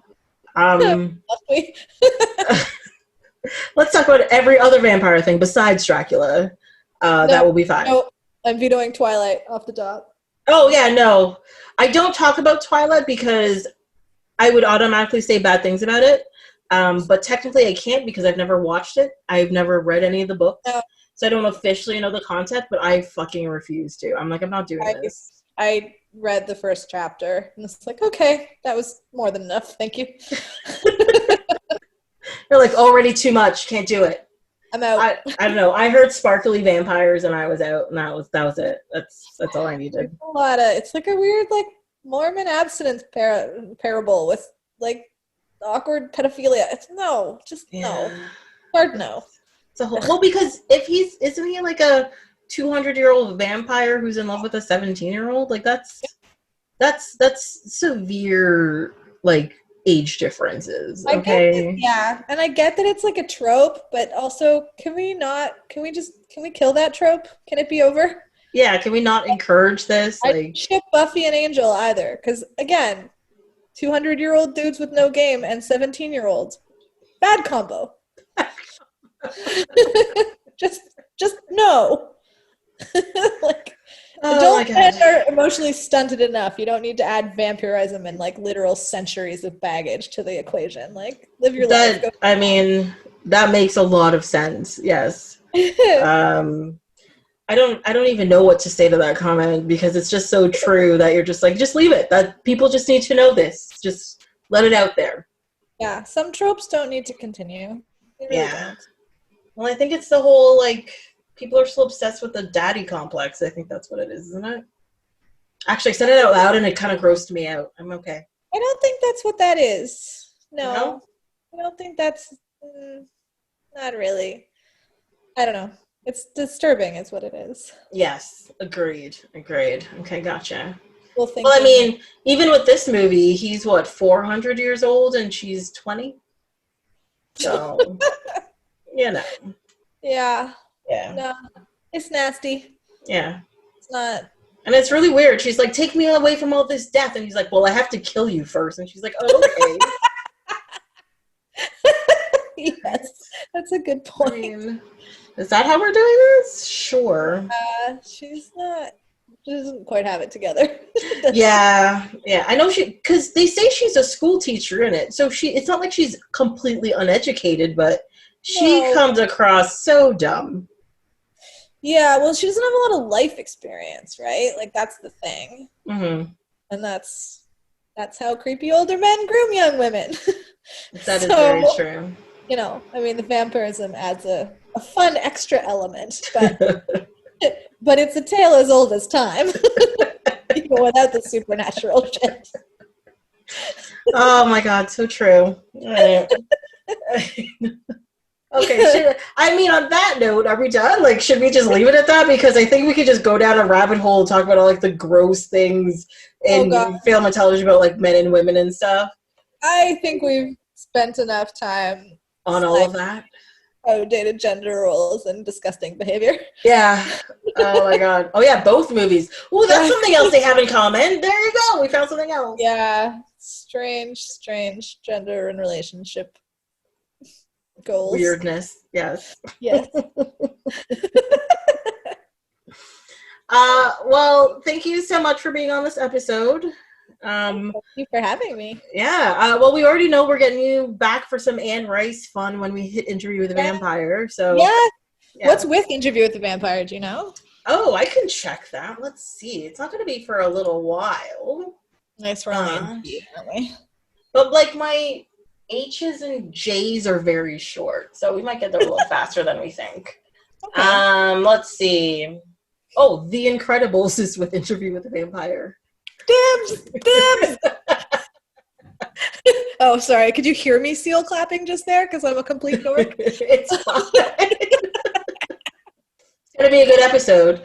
Speaker 1: Let's talk about every other vampire thing besides Dracula. That will be fine.
Speaker 2: No, I'm vetoing Twilight off the top.
Speaker 1: Oh, yeah, no. I don't talk about Twilight because I would automatically say bad things about it. But technically I can't because I've never watched it. I've never read any of the books. No. So I don't officially know the content, but I fucking refuse to. I'm like, I'm not doing this.
Speaker 2: I read the first chapter and it's like, okay, that was more than enough. Thank you.
Speaker 1: You're like, already too much. Can't do it.
Speaker 2: I'm out.
Speaker 1: I don't know. I heard sparkly vampires and I was out, and that was it. That's all I needed.
Speaker 2: It's like a weird like Mormon abstinence parable with like awkward pedophilia. No. Hard no.
Speaker 1: Because if isn't he like a 200-year-old vampire who's in love with a 17-year-old? Like that's severe like age differences. Okay.
Speaker 2: And I get that it's like a trope, but also can we kill that trope? Can it be over?
Speaker 1: Yeah, can we not encourage this?
Speaker 2: I don't ship Buffy and Angel either, because again, 200-year-old dudes with no game and 17-year-olds, bad combo. just no. Like, adult men are emotionally stunted enough. You don't need to add vampirism and like literal centuries of baggage to the equation. Like, live your life.
Speaker 1: I mean, that makes a lot of sense. Yes. I don't even know what to say to that comment because it's just so true that you're just like, just leave it. That people just need to know this. Just let it out there.
Speaker 2: Yeah, some tropes don't need to continue. They really don't.
Speaker 1: Well, I think it's the whole like people are so obsessed with the daddy complex. I think that's what it is, isn't it? Actually, I said it out loud and it kind of grossed me out. I'm okay.
Speaker 2: I don't think that's what that is. No? I don't think that's not really. I don't know. It's disturbing is what it is.
Speaker 1: Yes, agreed. Okay, gotcha.
Speaker 2: Well,
Speaker 1: I mean, even with this movie, he's 400 years old and she's 20? So,
Speaker 2: Yeah.
Speaker 1: Yeah.
Speaker 2: No, it's nasty.
Speaker 1: Yeah.
Speaker 2: It's not.
Speaker 1: And it's really weird. She's like, take me away from all this death. And he's like, well, I have to kill you first. And she's like, oh, okay.
Speaker 2: Yes, that's a good point.
Speaker 1: I mean, is that how we're doing this? Sure.
Speaker 2: She doesn't quite have it together.
Speaker 1: Yeah. I know because they say she's a school teacher in it. So it's not like she's completely uneducated, but she comes across so dumb.
Speaker 2: Yeah, well, she doesn't have a lot of life experience, right? Like, that's the thing.
Speaker 1: Mm-hmm.
Speaker 2: And that's how creepy older men groom young women.
Speaker 1: That is very true.
Speaker 2: I mean, the vampirism adds a fun extra element, but it's a tale as old as time, even without the supernatural shit.
Speaker 1: Oh my God, so true. Right. Okay, on that note, are we done? Like, should we just leave it at that? Because I think we could just go down a rabbit hole and talk about all like the gross things in film and television about like men and women and stuff.
Speaker 2: I think we've spent enough time
Speaker 1: on all of that.
Speaker 2: Outdated gender roles and disgusting behavior.
Speaker 1: Yeah. Oh my God. Oh yeah, both movies. Oh, that's something else they have in common. There you go. We found something else.
Speaker 2: Yeah. Strange gender and relationship goals.
Speaker 1: Weirdness. Yes.
Speaker 2: Yes.
Speaker 1: Well, thank you so much for being on this episode.
Speaker 2: Thank you for having me.
Speaker 1: Yeah. Well, we already know we're getting you back for some Anne Rice fun when we hit Interview with a Vampire. So
Speaker 2: yeah. What's with Interview with the Vampire? Do you know?
Speaker 1: Oh, I can check that. Let's see. It's not going to be for a little while.
Speaker 2: Nice for aren't we?
Speaker 1: But like my H's and J's are very short, so we might get there a little faster than we think. Okay. Let's see. Oh, The Incredibles is with Interview with the Vampire.
Speaker 2: Dibs! Oh, sorry. Could you hear me seal clapping just there? Because I'm a complete dork.
Speaker 1: It's fine. It's gonna be a good episode.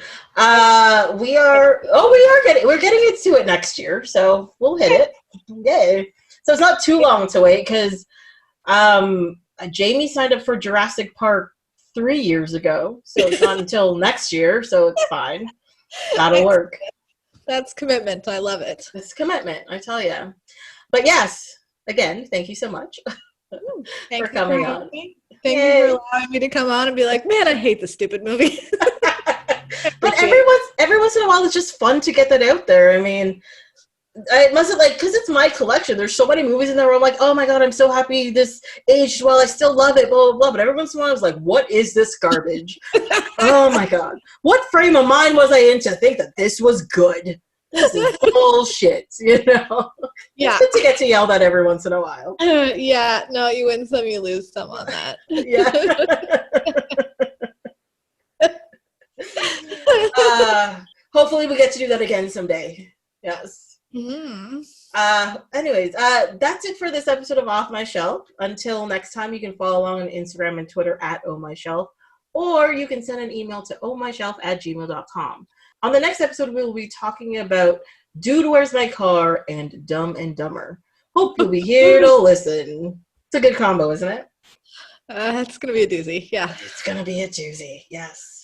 Speaker 1: We're getting into it next year, so we'll hit it. Yay. So it's not too long to wait because Jamie signed up for Jurassic Park 3 years ago, so it's not until next year, so it's fine. That'll work.
Speaker 2: That's commitment. I love it.
Speaker 1: It's commitment, I tell you. But yes, again, thank you so much for coming on.
Speaker 2: Thank you for allowing me to come on and be like, man, I hate this stupid movie.
Speaker 1: But every once in a while, it's just fun to get that out there. I mean, I mustn't because it's my collection. There's so many movies in there where I'm like, oh my god, I'm so happy this aged well. I still love it, blah, blah, blah. But every once in a while, I was like, what is this garbage? Oh my god. What frame of mind was I in to think that this was good? This is bullshit, you know?
Speaker 2: Yeah.
Speaker 1: It's good to get to yell that every once in a while.
Speaker 2: Yeah, no, you win some, you lose some on that.
Speaker 1: Yeah. Hopefully we get to do that again someday. Yes.
Speaker 2: Mm-hmm.
Speaker 1: Anyways, that's it for this episode of Off My Shelf. Until next time, you can follow along on Instagram and Twitter at ohmyshelf, or you can send an email to ohmyshelf@gmail.com. On the next episode, we will be talking about Dude, Where's My Car and Dumb and Dumber. Hope you'll be here to listen. It's a good combo, isn't it?
Speaker 2: It's going to be a doozy, yeah.
Speaker 1: It's going to be a doozy, yes.